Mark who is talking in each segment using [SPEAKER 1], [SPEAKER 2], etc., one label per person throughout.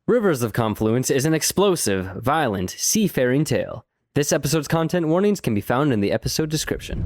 [SPEAKER 1] Rivers of Confluence is an explosive, violent, seafaring tale. This episode's content warnings can be found in the episode description.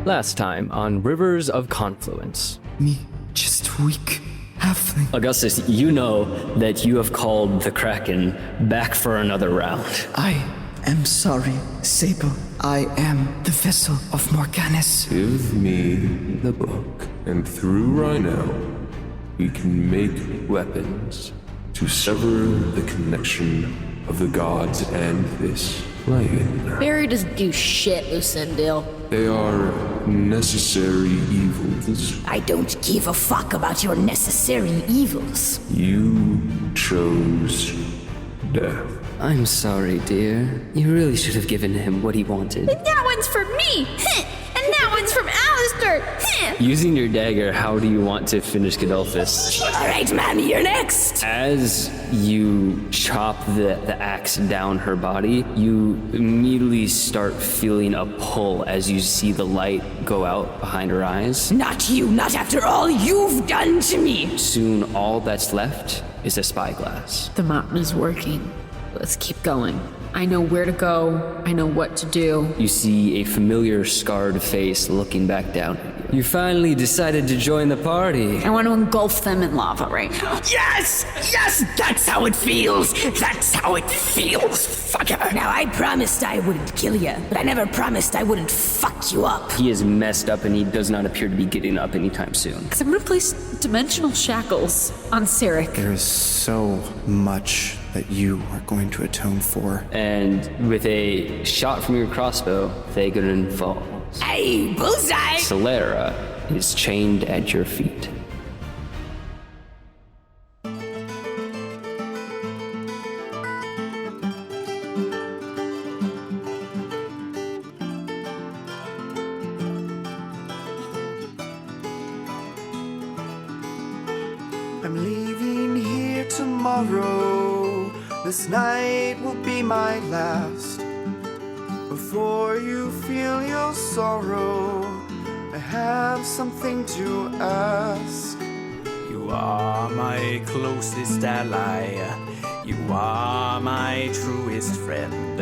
[SPEAKER 1] Last time on Rivers of Confluence.
[SPEAKER 2] Me, just weak halfling.
[SPEAKER 1] Augustus, you know that you have called the Kraken back for another round.
[SPEAKER 2] I am sorry, Sable. I am the vessel of Morganus.
[SPEAKER 3] Give me the book, and through Ranallo, we can make weapons to sever the connection of the gods and this plane.
[SPEAKER 4] Barry doesn't do shit, Lucendil.
[SPEAKER 3] They are necessary evils.
[SPEAKER 4] I don't give a fuck about your necessary evils.
[SPEAKER 3] You chose death.
[SPEAKER 1] I'm sorry, dear. You really should have given him what he wanted.
[SPEAKER 4] And that one's for me! And that one's from Alistair!
[SPEAKER 1] Using your dagger, how do you want to finish Godolphus?
[SPEAKER 4] Alright, Mammy, you're next!
[SPEAKER 1] As you chop the axe down her body, you immediately start feeling a pull as you see the light go out behind her eyes.
[SPEAKER 4] Not you, not after all you've done to me!
[SPEAKER 1] Soon, all that's left is a spyglass.
[SPEAKER 5] The mountain is working. Let's keep going. I know where to go. I know what to do.
[SPEAKER 1] You see a familiar scarred face looking back down at you. You finally decided to join the party.
[SPEAKER 5] I want to engulf them in lava right now.
[SPEAKER 4] Yes! Yes! That's how it feels! That's how it feels, fucker! Now, I promised I wouldn't kill you, but I never promised I wouldn't fuck you up.
[SPEAKER 1] He is messed up and he does not appear to be getting up anytime soon.
[SPEAKER 5] Because I'm going to place dimensional shackles on Sarek.
[SPEAKER 6] There is so much that you are going to atone for.
[SPEAKER 1] And with a shot from your crossbow, Thagonin falls.
[SPEAKER 4] Hey, bullseye!
[SPEAKER 1] Solera is chained at your feet.
[SPEAKER 7] I'm leaving here tomorrow. This night will be my last. Before you feel your sorrow, I have something to ask.
[SPEAKER 8] You are my closest ally. You are my truest friend.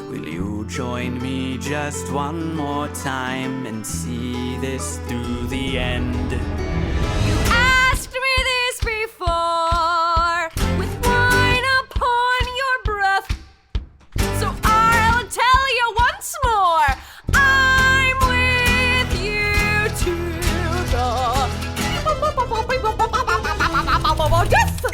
[SPEAKER 8] Will you join me just one more time and see this through the end?
[SPEAKER 5] You asked me this before, with wine upon your breath. So I'll tell you once more, I'm with you to the death.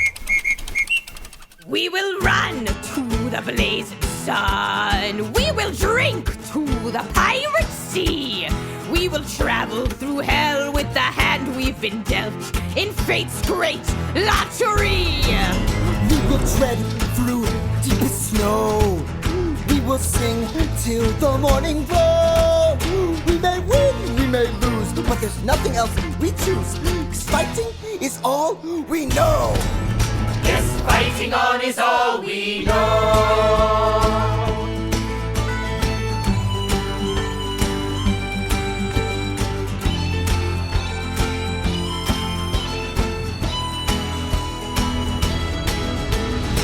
[SPEAKER 4] We will run to the blazing sun. We will drink to the pirate sea. We will travel through hell with the hand we've been dealt in fate's great lottery.
[SPEAKER 7] We will tread through deepest snow. We will sing till the morning glow. We may win, we may lose, but there's nothing else we choose. 'Cause fighting is all we know.
[SPEAKER 9] Yes, fighting on is all we know.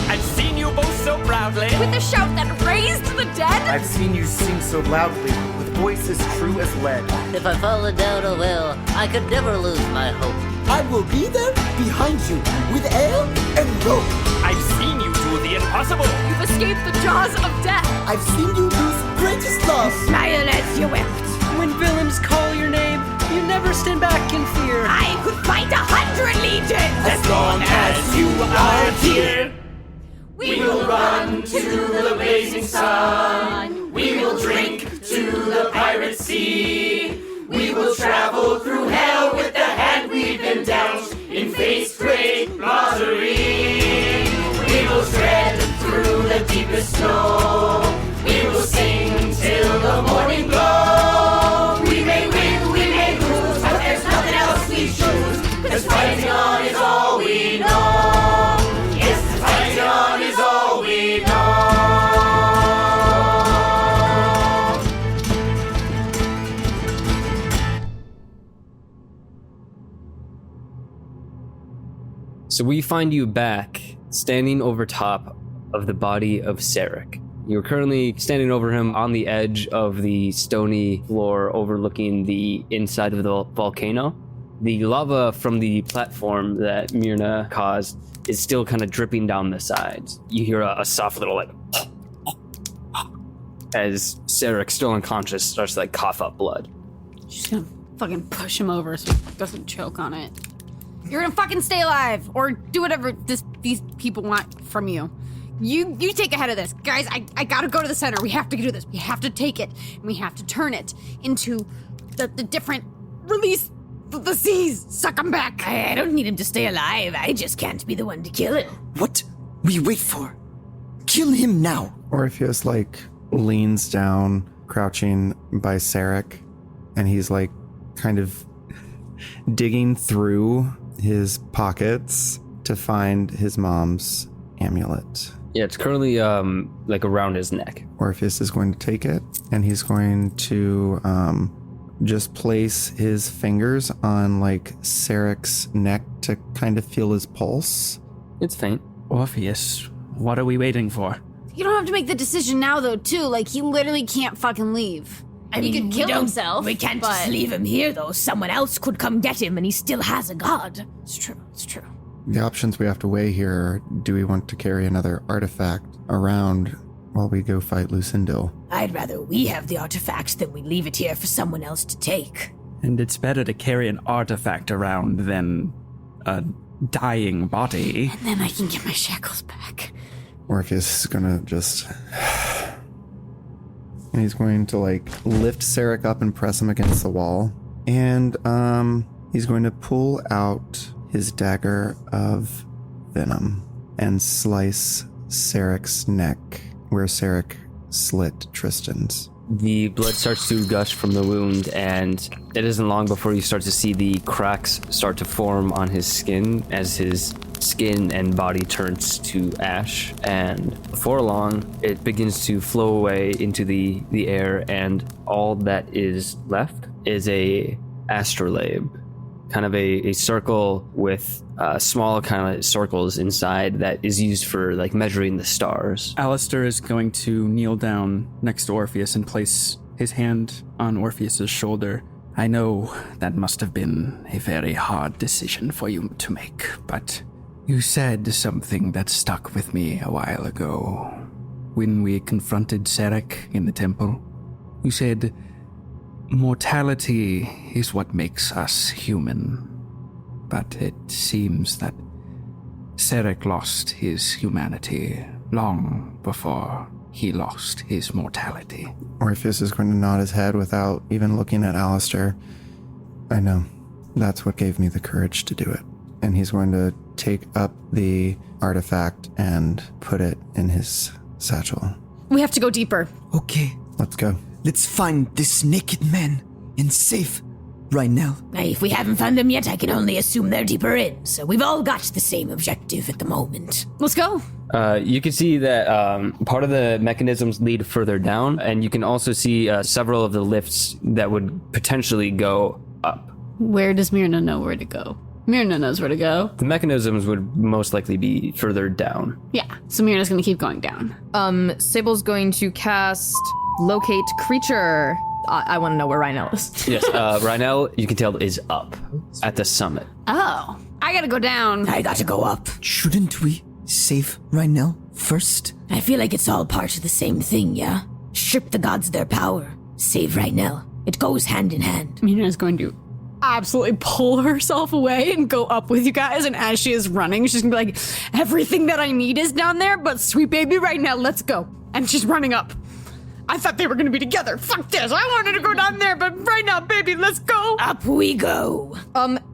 [SPEAKER 8] I've seen you both so proudly.
[SPEAKER 5] With a shout that raised the dead.
[SPEAKER 10] I've seen you sing so loudly, with voices true as lead.
[SPEAKER 11] If I fall down a well, I could never lose my hope.
[SPEAKER 7] I will be there behind you with ale and rope.
[SPEAKER 8] I've seen you do the impossible.
[SPEAKER 5] You've escaped the jaws of death.
[SPEAKER 7] I've seen you lose greatest love.
[SPEAKER 4] Smile as you wept.
[SPEAKER 12] When villains call your name, you never stand back in fear.
[SPEAKER 4] I could fight 100 legions
[SPEAKER 9] As long as you are here,
[SPEAKER 4] we
[SPEAKER 9] will run to the blazing sun. We will drink to the pirate sea. We will travel through hell with the hand we've been dealt in fate's great lottery. We will tread through the deepest snow. We will sing till the morning glow. We may win, we may lose, but there's nothing else we choose. 'Cause fighting on is all we know. Yes, fighting on is all we know.
[SPEAKER 1] So we find you back, standing over top of the body of Sarek. You're currently standing over him on the edge of the stony floor overlooking the inside of the volcano. The lava from the platform that Myrna caused is still kind of dripping down the sides. You hear a soft little like as Sarek, still unconscious, starts to like cough up blood.
[SPEAKER 5] She's gonna fucking push him over so he doesn't choke on it. You're gonna fucking stay alive or do whatever these people want from you. You take ahead of this. Guys, I gotta go to the center. We have to do this. We have to take it and we have to turn it into the different release the seas. Suck him back.
[SPEAKER 4] I don't need him to stay alive. I just can't be the one to kill him.
[SPEAKER 2] What we wait for? Kill him now.
[SPEAKER 6] Orpheus, leans down, crouching by Sarek, and he's, kind of digging through his pockets to find his mom's amulet.
[SPEAKER 1] Yeah, it's currently, around his neck.
[SPEAKER 6] Orpheus is going to take it, and he's going to, just place his fingers on Sarek's neck to kind of feel his pulse.
[SPEAKER 1] It's faint.
[SPEAKER 8] Orpheus, what are we waiting for?
[SPEAKER 5] You don't have to make the decision now, though, too. He literally can't fucking leave.
[SPEAKER 4] He
[SPEAKER 5] could kill himself.
[SPEAKER 4] We can't just leave him here, though. Someone else could come get him, and he still has a god.
[SPEAKER 5] It's true.
[SPEAKER 6] The options we have to weigh here are, do we want to carry another artifact around while we go fight Lucendil?
[SPEAKER 4] I'd rather we have the artifact than we leave it here for someone else to take.
[SPEAKER 8] And it's better to carry an artifact around than a dying body.
[SPEAKER 5] And then I can get my shackles back.
[SPEAKER 6] Orpheus is gonna just... and he's going to, lift Sarek up and press him against the wall. And, he's going to pull out his dagger of venom and slice Sarek's neck where Sarek slit Tristan's.
[SPEAKER 1] The blood starts to gush from the wound, and it isn't long before you start to see the cracks start to form on his skin as his skin and body turns to ash. And before long, it begins to flow away into the air, and all that is left is a astrolabe. Kind of a circle with small kind of circles inside that is used for measuring the stars.
[SPEAKER 8] Alistair is going to kneel down next to Orpheus and place his hand on Orpheus's shoulder. I know that must have been a very hard decision for you to make, but you said something that stuck with me a while ago. When we confronted Sarek in the temple, you said, mortality is what makes us human. But it seems that Sarek lost his humanity long before he lost his mortality.
[SPEAKER 6] Orpheus is going to nod his head without even looking at Alistair. I know. That's what gave me the courage to do it. And he's going to take up the artifact and put it in his satchel.
[SPEAKER 5] We have to go deeper.
[SPEAKER 2] Okay,
[SPEAKER 6] let's go.
[SPEAKER 2] Let's find this naked man and save Ranallo.
[SPEAKER 4] If we haven't found them yet, I can only assume they're deeper in, so we've all got the same objective at the moment.
[SPEAKER 5] Let's go.
[SPEAKER 1] You can see that part of the mechanisms lead further down, and you can also see several of the lifts that would potentially go up.
[SPEAKER 5] Where does Myrna know where to go? Myrna knows where to go.
[SPEAKER 1] The mechanisms would most likely be further down.
[SPEAKER 5] Yeah, so Myrna's gonna keep going down.
[SPEAKER 13] Sable's going to cast Locate Creature. I want to know where Ranallo is.
[SPEAKER 1] Yes, Ranallo, you can tell, is up at the summit.
[SPEAKER 5] Oh, I gotta go down.
[SPEAKER 4] I gotta go up.
[SPEAKER 2] Shouldn't we save Ranallo first?
[SPEAKER 4] I feel like it's all part of the same thing, yeah? Strip the gods their power. Save Ranallo. It goes hand in hand.
[SPEAKER 5] Myrna's going to absolutely pull herself away and go up with you guys, and as she is running, she's gonna be like, everything that I need is down there, but sweet baby, right now, let's go. And she's running up. I thought they were gonna be together. Fuck this. I wanted to go down there, but right now, baby, let's go.
[SPEAKER 4] Up we go.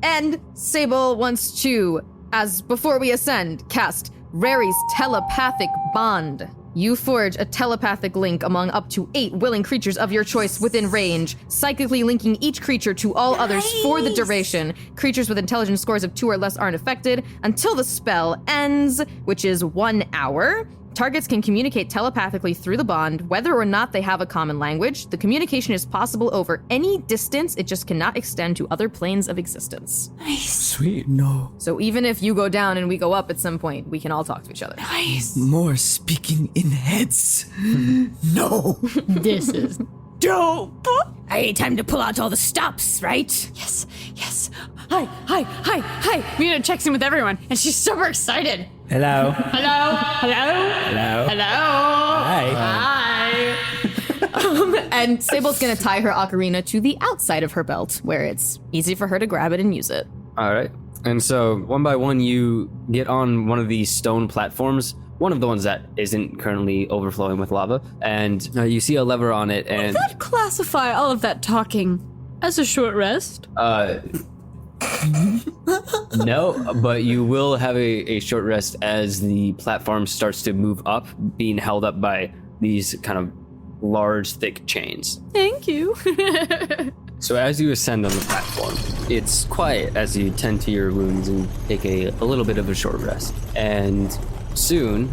[SPEAKER 13] And Sable wants to, as before we ascend, cast Rary's Telepathic Bond. You forge a telepathic link among up to 8 willing creatures of your choice within range, psychically linking each creature to all others for the duration. Creatures with intelligence scores of 2 or less aren't affected until the spell ends, which is 1 hour. Targets can communicate telepathically through the bond, whether or not they have a common language. The communication is possible over any distance, it just cannot extend to other planes of existence.
[SPEAKER 5] Nice.
[SPEAKER 6] Sweet. No.
[SPEAKER 13] So even if you go down and we go up at some point, we can all talk to each other.
[SPEAKER 5] Nice.
[SPEAKER 2] More speaking in heads. No.
[SPEAKER 5] This is dope. Hey, time to pull out all the stops, right? Yes. Hi. Myrna checks in with everyone, and she's super excited.
[SPEAKER 1] Hello.
[SPEAKER 5] Hello. Hi.
[SPEAKER 13] And Sable's gonna tie her ocarina to the outside of her belt, where it's easy for her to grab it and use it.
[SPEAKER 1] All right. And so one by one, you get on one of these stone platforms, one of the ones that isn't currently overflowing with lava, and you see a lever on it, and
[SPEAKER 5] Would that classify all of that talking as a short rest?
[SPEAKER 1] no, but you will have a short rest as the platform starts to move up, being held up by these kind of large, thick chains.
[SPEAKER 5] Thank you.
[SPEAKER 1] So as you ascend on the platform, it's quiet as you tend to your wounds and take a little bit of a short rest. And soon,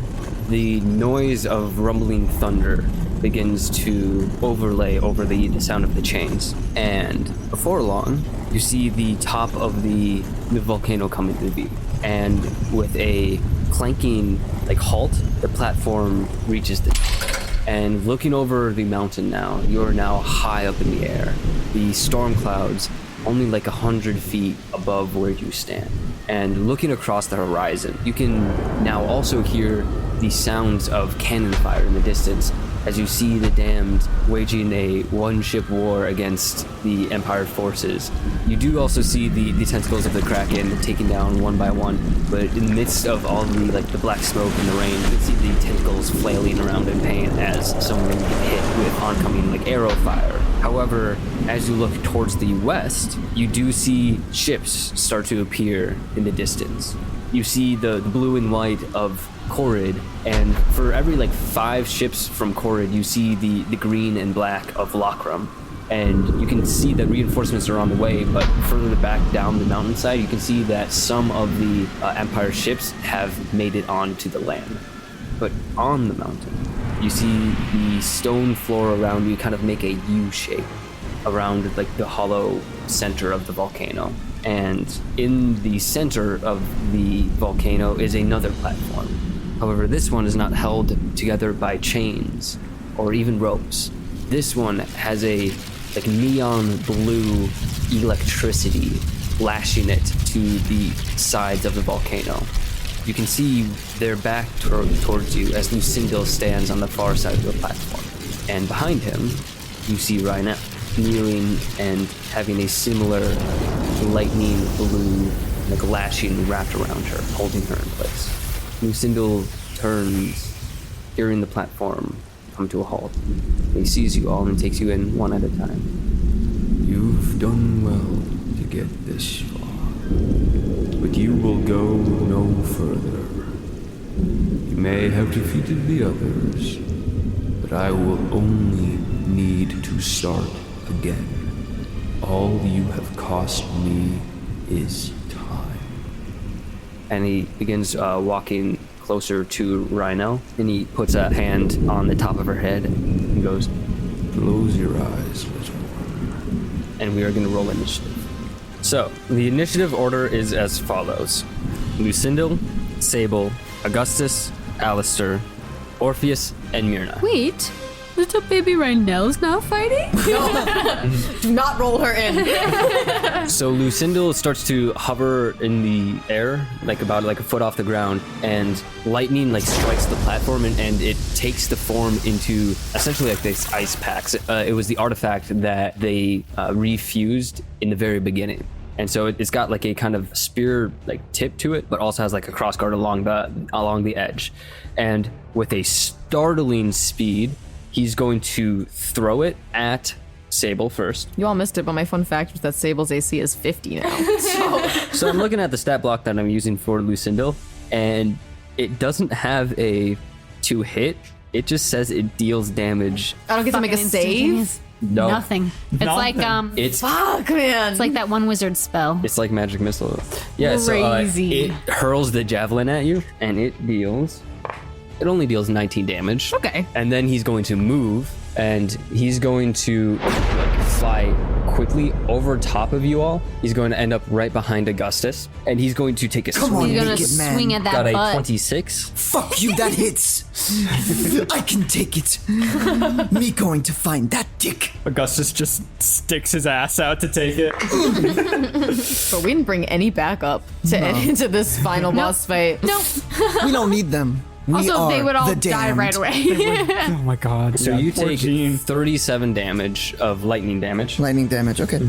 [SPEAKER 1] the noise of rumbling thunder begins to overlay over the sound of the chains. And before long, you see the top of the volcano come into view. And with a clanking halt, the platform reaches the top. And looking over the mountain now, you're now high up in the air. The storm clouds only 100 feet above where you stand. And looking across the horizon, you can now also hear the sounds of cannon fire in the distance as you see the damned waging a one-ship war against the Empire forces. You do also see the tentacles of the Kraken taken down one by one, but in the midst of all the black smoke and the rain, you can see the tentacles flailing around in pain as someone gets hit with oncoming arrow fire. However, as you look towards the west, you do see ships start to appear in the distance. You see the blue and white of Korrid, and for every 5 ships from Korrid, you see the green and black of Lokrum. And you can see that reinforcements are on the way, but further back down the mountainside, you can see that some of the Empire ships have made it onto the land. But on the mountain, you see the stone floor around you kind of make a U shape around the hollow center of the volcano. And in the center of the volcano is another platform. However, this one is not held together by chains or even ropes. This one has a neon blue electricity lashing it to the sides of the volcano. You can see their back towards you as Lucendil stands on the far side of the platform. And behind him, you see Ranallo kneeling and having a similar lightning blue lashing wrapped around her, holding her in place. Lucendil turns, hearing the platform come to a halt. He sees you all and takes you in one at a time.
[SPEAKER 3] You've done well to get this far, but you will go no further. You may have defeated the others, but I will only need to start again. All you have cost me is time.
[SPEAKER 1] And he begins walking closer to Ranallo, and he puts a hand on the top of her head and goes,
[SPEAKER 3] "Close your eyes, little one."
[SPEAKER 1] And we are going to roll initiative. So, the initiative order is as follows. Lucendil, Sable, Augustus, Alistair, Orpheus, and Myrna.
[SPEAKER 5] Wait, little baby Ranallo's now fighting?
[SPEAKER 13] Do not roll her in.
[SPEAKER 1] So Lucendil starts to hover in the air, about a foot off the ground, and lightning strikes the platform, and it takes the form into essentially these ice packs. It was the artifact that they refused in the very beginning. And so it's got a kind of spear tip to it, but also has a crossguard along the edge. And with a startling speed, he's going to throw it at Sable first.
[SPEAKER 13] You all missed it, but my fun fact was that Sable's AC is 50 now.
[SPEAKER 1] So I'm looking at the stat block that I'm using for Lucendil, and it doesn't have a to hit. It just says it deals damage.
[SPEAKER 13] I don't get to make a save?
[SPEAKER 1] No.
[SPEAKER 5] Nothing. It's
[SPEAKER 13] Fuck, man.
[SPEAKER 5] It's like that one wizard spell.
[SPEAKER 1] It's like magic missile. Yeah,
[SPEAKER 5] Crazy.
[SPEAKER 1] so it hurls the javelin at you, and it deals It only deals 19 damage.
[SPEAKER 13] Okay.
[SPEAKER 1] And then he's going to move, and he's going to fly quickly over top of you all. He's going to end up right behind Augustus, and he's going to take a
[SPEAKER 2] Come
[SPEAKER 1] swing.
[SPEAKER 2] on,
[SPEAKER 5] He's gonna
[SPEAKER 2] naked man.
[SPEAKER 5] swing at that
[SPEAKER 1] Got a
[SPEAKER 5] butt.
[SPEAKER 1] 26.
[SPEAKER 2] Fuck you, that hits. I can take it. Me going to find that dick.
[SPEAKER 1] Augustus just sticks his ass out to take it.
[SPEAKER 13] But we didn't bring any backup into this final boss fight.
[SPEAKER 5] Nope.
[SPEAKER 2] We don't need them. We
[SPEAKER 5] Also,
[SPEAKER 2] are
[SPEAKER 5] they would all
[SPEAKER 2] the
[SPEAKER 5] die
[SPEAKER 2] damned.
[SPEAKER 5] right away.
[SPEAKER 1] Oh my god. So you take 37 damage of lightning damage.
[SPEAKER 2] Lightning damage, okay.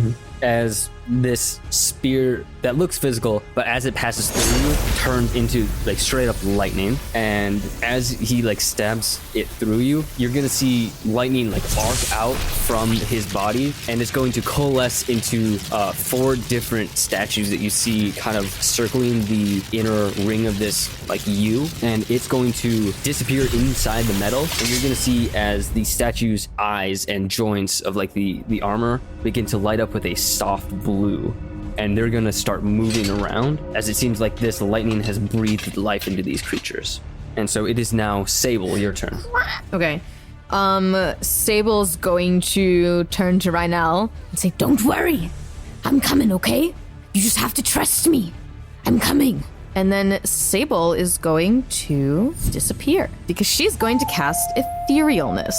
[SPEAKER 1] As this spear that looks physical, but as it passes through you, turns into like straight up lightning. And as he like stabs it through you, you're gonna see lightning like arc out from his body, and it's going to coalesce into 4 different statues that you see kind of circling the inner ring of this like U, and it's going to disappear inside the metal. And you're gonna see as the statue's eyes and joints of like the armor begin to light up with a soft blue, and they're gonna start moving around as it seems like this lightning has breathed life into these creatures. And so it is now Sable, your turn.
[SPEAKER 13] Okay. Sable's going to turn to Ranallo and say,
[SPEAKER 4] Don't worry. I'm coming, okay? You just have to trust me. I'm coming.
[SPEAKER 13] and then Sable is going to disappear because she's going to cast Etherealness.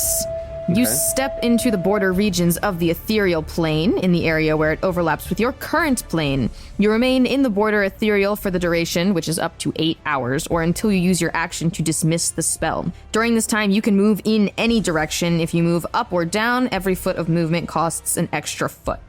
[SPEAKER 13] You step into the border regions of the ethereal plane in the area where it overlaps with your current plane. You remain in the border ethereal for the duration, which is up to 8 hours, or until you use your action to dismiss the spell. During this time, you can move in any direction. If you move up or down, every foot of movement costs an extra foot.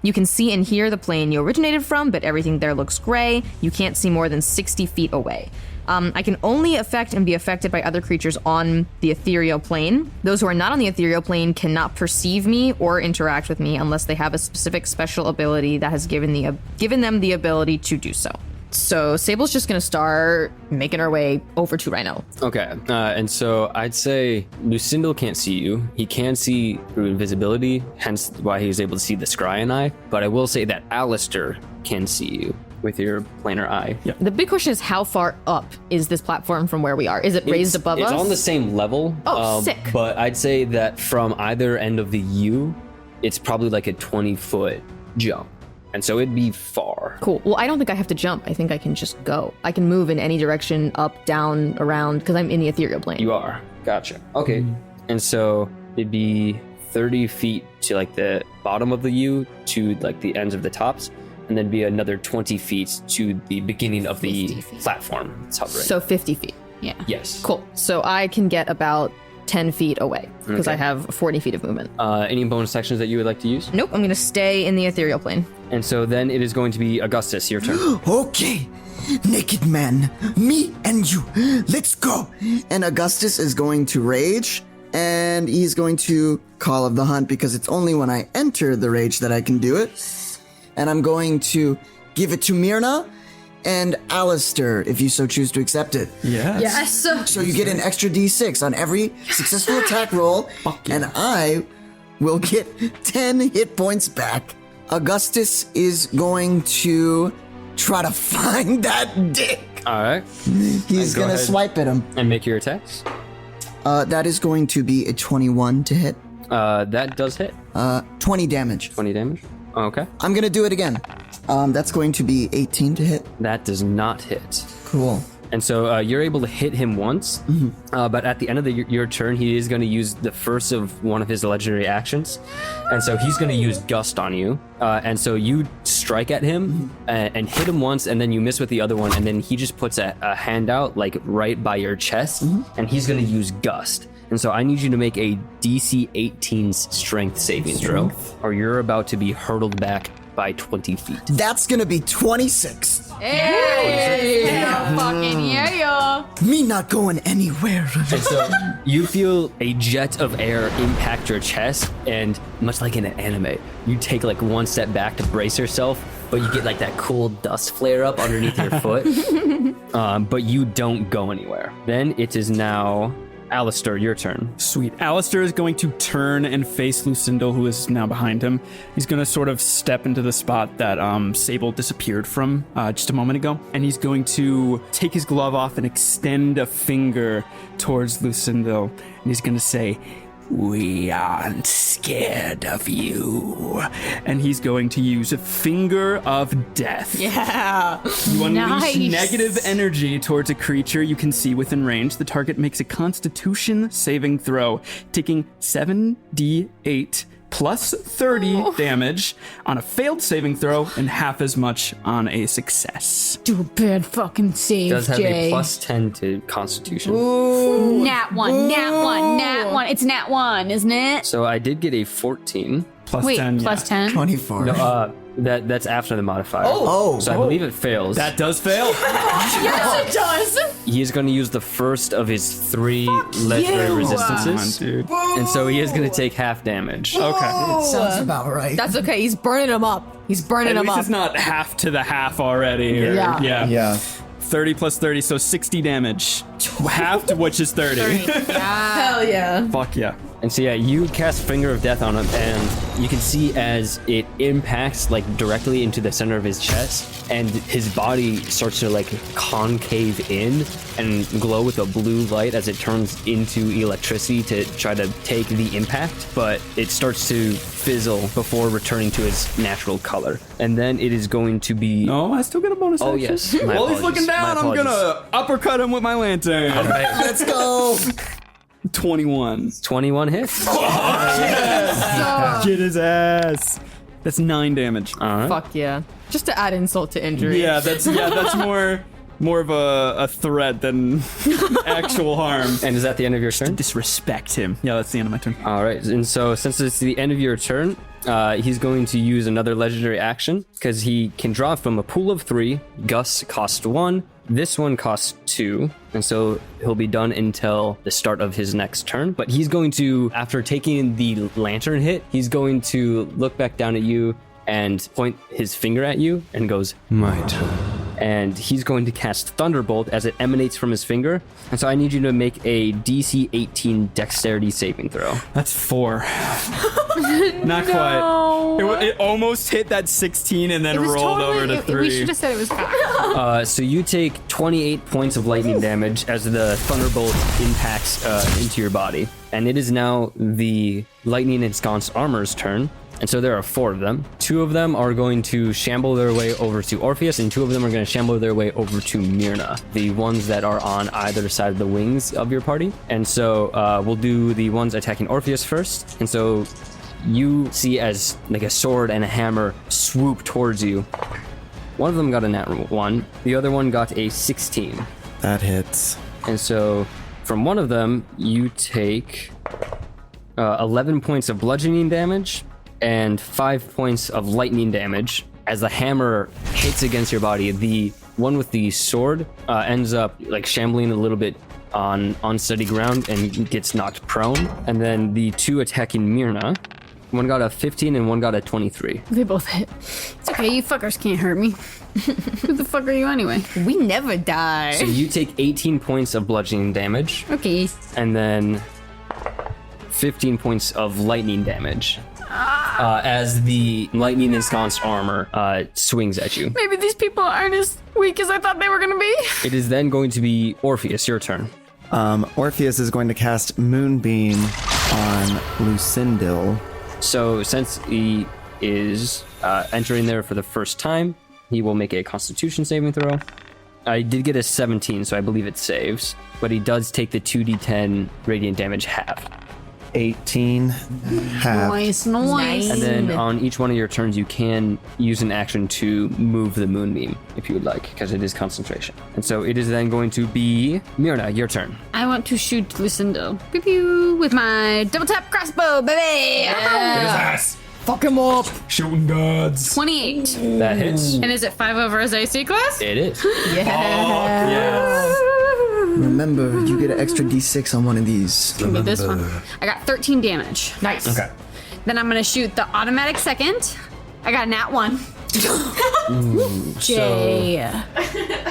[SPEAKER 13] You can see and hear the plane you originated from, but everything there looks gray. You can't see more than 60 feet away. I can only affect and be affected by other creatures on the ethereal plane. Those who are not on the ethereal plane cannot perceive me or interact with me unless they have a specific special ability that has given them the ability to do so. So Sable's just gonna start making her way over to Ranallo.
[SPEAKER 1] Okay, and so I'd say Lucendil can't see you. He can see through invisibility, hence why he's able to see the Scryan eye. But I will say that Alistair can see you with your planar eye. Yeah.
[SPEAKER 13] The big question is, how far up is this platform from where we are? Is it raised above us?
[SPEAKER 1] It's on the same level.
[SPEAKER 13] Oh, sick.
[SPEAKER 1] But I'd say that from either end of the U, it's probably like a 20-foot jump. And so it'd be far.
[SPEAKER 13] Cool. Well, I don't think I have to jump. I think I can just go. I can move in any direction, up, down, around, because I'm in the ethereal plane.
[SPEAKER 1] You are. Gotcha. Okay. And so it'd be 30 feet to like the bottom of the U to like the ends of the tops. And then be another 20 feet to the beginning of the platform. It's hovering.
[SPEAKER 13] So 50 feet.
[SPEAKER 5] Yeah.
[SPEAKER 1] Yes.
[SPEAKER 13] Cool. So I can get about 10 feet away because
[SPEAKER 1] Okay.
[SPEAKER 13] I have 40 feet of movement.
[SPEAKER 1] Any bonus actions that you would like to use?
[SPEAKER 13] Nope, I'm going to stay in the ethereal plane.
[SPEAKER 1] And so then it is going to be Augustus, your turn.
[SPEAKER 2] Okay, naked man, me and you, let's go. And Augustus is going to rage, and he's going to Call of the Hunt because it's only when I enter the rage that I can do it. And I'm going to give it to Myrna and Alistair if you so choose to accept it.
[SPEAKER 13] Yes.
[SPEAKER 2] So you get an extra d6 on every successful attack roll, and I will get 10 hit points back. Augustus is going to try to find that dick.
[SPEAKER 1] All right.
[SPEAKER 2] He's
[SPEAKER 1] Go
[SPEAKER 2] going to
[SPEAKER 1] ahead.
[SPEAKER 2] swipe at him.
[SPEAKER 1] And make your attacks.
[SPEAKER 2] That is going to be a 21 to hit.
[SPEAKER 1] That does hit.
[SPEAKER 2] 20 damage.
[SPEAKER 1] 20 damage. Okay.
[SPEAKER 2] I'm going to do it again. That's going to be 18 to hit.
[SPEAKER 1] That does not hit.
[SPEAKER 2] Cool.
[SPEAKER 1] And so you're able to hit him once, but at the end of your turn, he is going to use the first of one of his legendary actions. And so he's going to use Gust on you. And so you strike at him and hit him once, and then you miss with the other one, and then he just puts a hand out like right by your chest, and he's going to use Gust. And so I need you to make a DC 18 strength saving throw, or you're about to be hurtled back by 20 feet.
[SPEAKER 2] That's going to be 26.
[SPEAKER 5] Hey! Fucking yeah.
[SPEAKER 2] Me not going anywhere.
[SPEAKER 1] And so you feel a jet of air impact your chest, and much like in an anime, you take like one step back to brace yourself, but you get like that cool dust flare up underneath your foot, but you don't go anywhere. Then it is now Alistair, your turn.
[SPEAKER 14] Sweet. Alistair is going to turn and face Lucendil, who is now behind him. He's going to sort of step into the spot that Sable disappeared from just a moment ago. And he's going to take his glove off and extend a finger towards Lucendil. And he's going to say, "We aren't scared of you." And he's going to use a finger of death.
[SPEAKER 5] Yeah.
[SPEAKER 14] You unleash
[SPEAKER 5] Nice.
[SPEAKER 14] negative energy towards a creature you can see within range. The target makes a Constitution saving throw, taking 7d8 plus 30 damage on a failed saving throw and half as much on a success.
[SPEAKER 5] Do a bad fucking save,
[SPEAKER 1] Does have
[SPEAKER 5] Jay.
[SPEAKER 1] a plus 10 to Constitution.
[SPEAKER 5] Nat 1, nat 1, nat 1. It's nat 1, isn't it?
[SPEAKER 1] So I did get a 14.
[SPEAKER 14] Plus
[SPEAKER 5] Wait,
[SPEAKER 14] 10,
[SPEAKER 5] plus 10?
[SPEAKER 2] 24.
[SPEAKER 1] No, that's after the modifier.
[SPEAKER 2] Oh.
[SPEAKER 1] So I believe it fails.
[SPEAKER 14] That does fail.
[SPEAKER 5] Yes, it does.
[SPEAKER 1] He's going to use the first of his 3 legendary resistances.
[SPEAKER 14] Dude.
[SPEAKER 1] And so he is going to take half damage.
[SPEAKER 14] Okay.
[SPEAKER 2] Sounds about right.
[SPEAKER 13] That's okay. He's burning him up. He's burning
[SPEAKER 14] At
[SPEAKER 13] him
[SPEAKER 14] least
[SPEAKER 13] up.
[SPEAKER 14] it's not half to the half already.
[SPEAKER 5] Yeah.
[SPEAKER 14] Yeah. 30 plus 30, so 60 damage. Half to which is 30.
[SPEAKER 13] Hell yeah.
[SPEAKER 14] Fuck yeah.
[SPEAKER 1] And so yeah, you cast Finger of Death on him, and you can see as it impacts like directly into the center of his chest, and his body starts to like concave in and glow with a blue light as it turns into electricity to try to take the impact, but it starts to fizzle before returning to its natural color. And then it is going to be...
[SPEAKER 14] No, I still get a bonus
[SPEAKER 1] Oh,
[SPEAKER 14] action.
[SPEAKER 1] yes. My
[SPEAKER 14] While he's
[SPEAKER 1] apologies.
[SPEAKER 14] looking down,
[SPEAKER 1] My
[SPEAKER 14] I'm
[SPEAKER 1] apologies.
[SPEAKER 14] gonna uppercut him with my lantern.
[SPEAKER 1] All right.
[SPEAKER 2] Let's go.
[SPEAKER 14] 21.
[SPEAKER 1] 21 hits.
[SPEAKER 14] Get his ass. That's 9 damage.
[SPEAKER 1] All right.
[SPEAKER 13] Fuck yeah. Just to add insult to injury.
[SPEAKER 14] Yeah, that's more of a threat than actual harm.
[SPEAKER 1] And is that the end of your turn?
[SPEAKER 14] Disrespect him. Yeah, that's the end of my turn.
[SPEAKER 1] All right, and so since it's the end of your turn, he's going to use another legendary action because he can draw from a pool of 3. Gus costs 1. This one costs 2, and so he'll be done until the start of his next turn. But he's going to, after taking the lantern hit, he's going to look back down at you and point his finger at you and goes,
[SPEAKER 3] My turn.
[SPEAKER 1] and he's going to cast Thunderbolt as it emanates from his finger. And so I need you to make a DC 18 Dexterity saving throw.
[SPEAKER 14] That's 4. Not quite. It almost hit that 16 and then rolled over to 3.
[SPEAKER 5] We should have said it was 5.
[SPEAKER 1] So you take 28 points of lightning damage as the Thunderbolt impacts into your body. And it is now the Lightning Ensconced Armor's turn. And so there are 4 of them. 2 of them are going to shamble their way over to Orpheus, and 2 of them are going to shamble their way over to Myrna, the ones that are on either side of the wings of your party. And so we'll do the ones attacking Orpheus first. And so you see as like a sword and a hammer swoop towards you. One of them got a nat 1. The other one got a 16.
[SPEAKER 6] That hits.
[SPEAKER 1] And so from one of them, you take 11 points of bludgeoning damage and 5 points of lightning damage as the hammer hits against your body. The one with the sword ends up like shambling a little bit on unsteady ground and gets knocked prone. And then the 2 attacking Myrna, one got a 15 and one got a 23.
[SPEAKER 5] They both hit. It's okay, you fuckers can't hurt me. Who the fuck are you anyway?
[SPEAKER 13] We never die.
[SPEAKER 1] So you take 18 points of bludgeoning damage.
[SPEAKER 5] Okay.
[SPEAKER 1] And then 15 points of lightning damage as the lightning ensconced armor swings at you.
[SPEAKER 5] Maybe these people aren't as weak as I thought they were gonna be.
[SPEAKER 1] It is then going to be Orpheus, your turn.
[SPEAKER 6] Orpheus is going to cast Moonbeam on Lucendil.
[SPEAKER 1] So since he is entering there for the first time, he will make a Constitution saving throw. I did get a 17, so I believe it saves, but he does take the 2d10 radiant damage half.
[SPEAKER 6] 18 half.
[SPEAKER 5] Nice.
[SPEAKER 1] And then on each one of your turns, you can use an action to move the moonbeam if you would like, because it is concentration. And so it is then going to be Myrna, your turn.
[SPEAKER 5] I want to shoot Lucendil. Pew pew with my double tap crossbow, baby.
[SPEAKER 14] Get his ass.
[SPEAKER 13] Fuck him up.
[SPEAKER 14] Shooting gods.
[SPEAKER 5] 28.
[SPEAKER 1] That hits.
[SPEAKER 5] And is it 5 over his AC class?
[SPEAKER 1] It is.
[SPEAKER 14] Yeah.
[SPEAKER 2] Remember, you get an extra d6 on one of these.
[SPEAKER 5] Give me this one. I got 13 damage.
[SPEAKER 13] Nice.
[SPEAKER 14] Okay.
[SPEAKER 5] Then I'm gonna shoot the automatic second. I got a nat 1. Jay.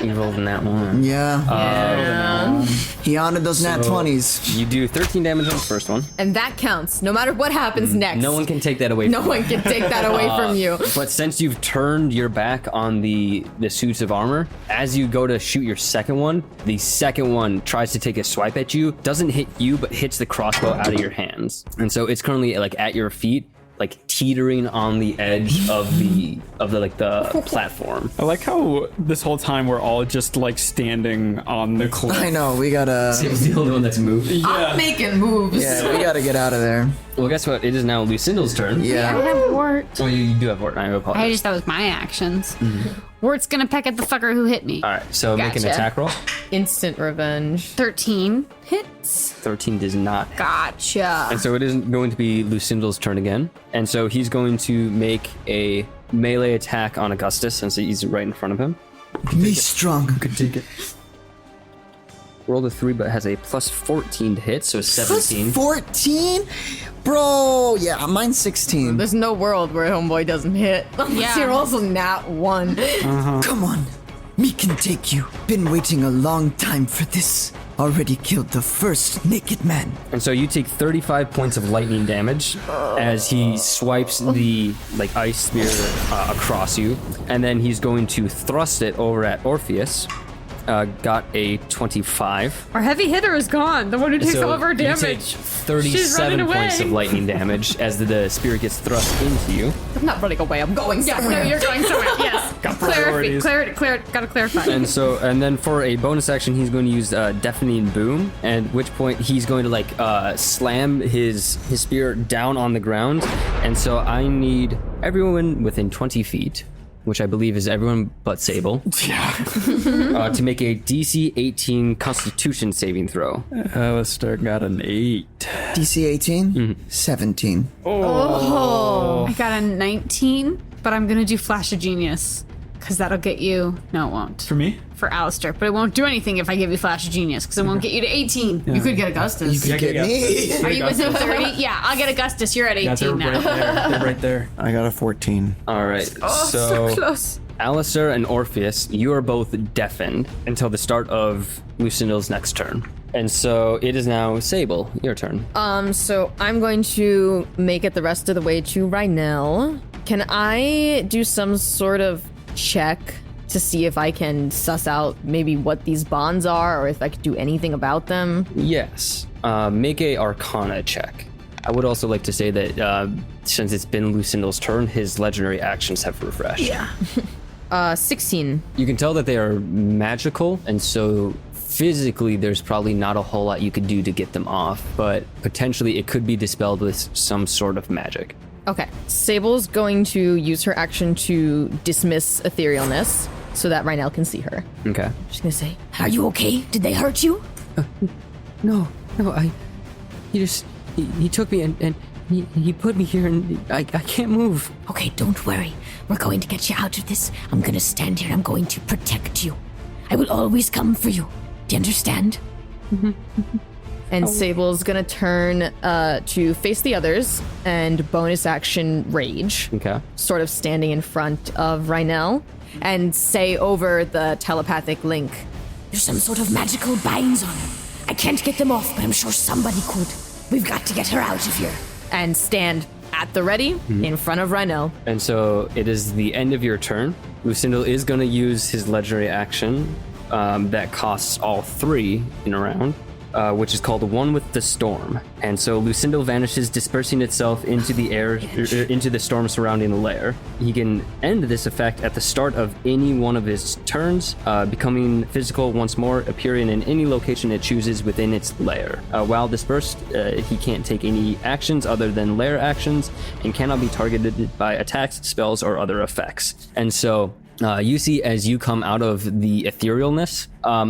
[SPEAKER 1] You rolled in that one.
[SPEAKER 2] Yeah. He honored those nat 20s.
[SPEAKER 1] You do 13 damage on the first one.
[SPEAKER 13] And that counts, no matter what happens next.
[SPEAKER 1] No one can take that away
[SPEAKER 13] No
[SPEAKER 1] from you.
[SPEAKER 13] one can take that away from you.
[SPEAKER 1] But since you've turned your back on the suits of armor, as you go to shoot your second one, the second one tries to take a swipe at you, doesn't hit you, but hits the crossbow out of your hands. And so it's currently like at your feet, like teetering on the edge of the platform.
[SPEAKER 14] I like how this whole time we're all just like standing on the cliff.
[SPEAKER 2] I know, we gotta...
[SPEAKER 1] Sable's the only one that's moved.
[SPEAKER 13] I'm making moves.
[SPEAKER 2] Yeah, we gotta get out of there.
[SPEAKER 1] Well, guess what? It is now Lucendil's turn.
[SPEAKER 5] I
[SPEAKER 2] Yeah.
[SPEAKER 5] have Wart.
[SPEAKER 1] Oh, you do have Wart. I apologize.
[SPEAKER 5] I just thought it was my actions. Wart's gonna peck at the fucker who hit me.
[SPEAKER 1] All right, so make an
[SPEAKER 5] Gotcha.
[SPEAKER 1] attack roll.
[SPEAKER 13] Instant revenge.
[SPEAKER 5] 13 hits.
[SPEAKER 1] 13 does not.
[SPEAKER 5] Gotcha.
[SPEAKER 1] And so it is going to be Lucendil's turn again. And so he's going to make a melee attack on Augustus since he's right in front of him.
[SPEAKER 2] Me strong.
[SPEAKER 1] Could take it. Rolled a 3, but has a plus 14 to hit, so 17.
[SPEAKER 2] 14? Bro, yeah, mine's 16.
[SPEAKER 13] There's no world where homeboy doesn't hit. Unless he rolls a nat 1.
[SPEAKER 2] Come on, me can take you. Been waiting a long time for this. Already killed the first naked man.
[SPEAKER 1] And so you take 35 points of lightning damage as he swipes the ice spear across you, and then he's going to thrust it over at Orpheus. Got a 25.
[SPEAKER 5] Our heavy hitter is gone. The one who takes all of our
[SPEAKER 1] You take
[SPEAKER 5] damage.
[SPEAKER 1] 37 points of lightning damage as the spear gets thrust into you.
[SPEAKER 13] I'm not running away. I'm going somewhere.
[SPEAKER 5] No, you're going somewhere. Yes.
[SPEAKER 14] Got priorities.
[SPEAKER 5] Gotta clarify.
[SPEAKER 1] And then for a bonus action, he's going to use Deafening Boom, at which point he's going to slam his spear down on the ground. And so I need everyone within 20 feet, which I believe is everyone but Sable, to make a DC 18 Constitution saving throw.
[SPEAKER 14] Alistair got an 8.
[SPEAKER 2] DC 18? 17.
[SPEAKER 5] I got a 19, but I'm gonna do Flash of Genius. Because that'll get you... No, it won't.
[SPEAKER 14] For me?
[SPEAKER 5] For Alistair. But it won't do anything if I give you Flash of Genius. Because it won't get you to 18. You could get Augustus.
[SPEAKER 2] You could get me.
[SPEAKER 5] Are you within 30? Yeah, I'll get Augustus. You're at 18
[SPEAKER 14] Yeah, they're
[SPEAKER 5] now.
[SPEAKER 14] right there. They're right there.
[SPEAKER 6] I got a 14.
[SPEAKER 1] All right,
[SPEAKER 5] So close.
[SPEAKER 1] Alistair and Orpheus, you are both deafened until the start of Lucendil's next turn. And so it is now Sable, your turn.
[SPEAKER 13] So I'm going to make it the rest of the way to Ranallo. Can I do some sort of check to see if I can suss out maybe what these bonds are or if I could do anything about them?
[SPEAKER 1] Yes. Make a Arcana check. I would also like to say that since it's been Lucendil's turn, his legendary actions have refreshed.
[SPEAKER 5] Yeah.
[SPEAKER 13] 16.
[SPEAKER 1] You can tell that they are magical, and so physically there's probably not a whole lot you could do to get them off, but potentially it could be dispelled with some sort of magic.
[SPEAKER 13] Okay. Sable's going to use her action to dismiss etherealness so that Ranallo can see her.
[SPEAKER 1] Okay.
[SPEAKER 13] She's going to say,
[SPEAKER 4] Are you okay? Did they hurt you?
[SPEAKER 1] No, he took me and he put me here and I can't move.
[SPEAKER 4] Okay, don't worry. We're going to get you out of this. I'm going to stand here. I'm going to protect you. I will always come for you. Do you understand?
[SPEAKER 13] And Sable's gonna turn to face the others and bonus action rage.
[SPEAKER 1] Okay.
[SPEAKER 13] Sort of standing in front of Ranallo and say over the telepathic link.
[SPEAKER 4] There's some sort of magical binds on her. I can't get them off, but I'm sure somebody could. We've got to get her out of here.
[SPEAKER 13] And stand at the ready in front of Ranallo.
[SPEAKER 1] And so it is the end of your turn. Lucendil is going to use his legendary action that costs all 3 in a round. Which is called One with the Storm. And so Lucendil vanishes, dispersing itself into the air, into the storm surrounding the lair. He can end this effect at the start of any one of his turns, becoming physical once more, appearing in any location it chooses within its lair. While dispersed, he can't take any actions other than lair actions, and cannot be targeted by attacks, spells, or other effects. And so you see as you come out of the etherealness,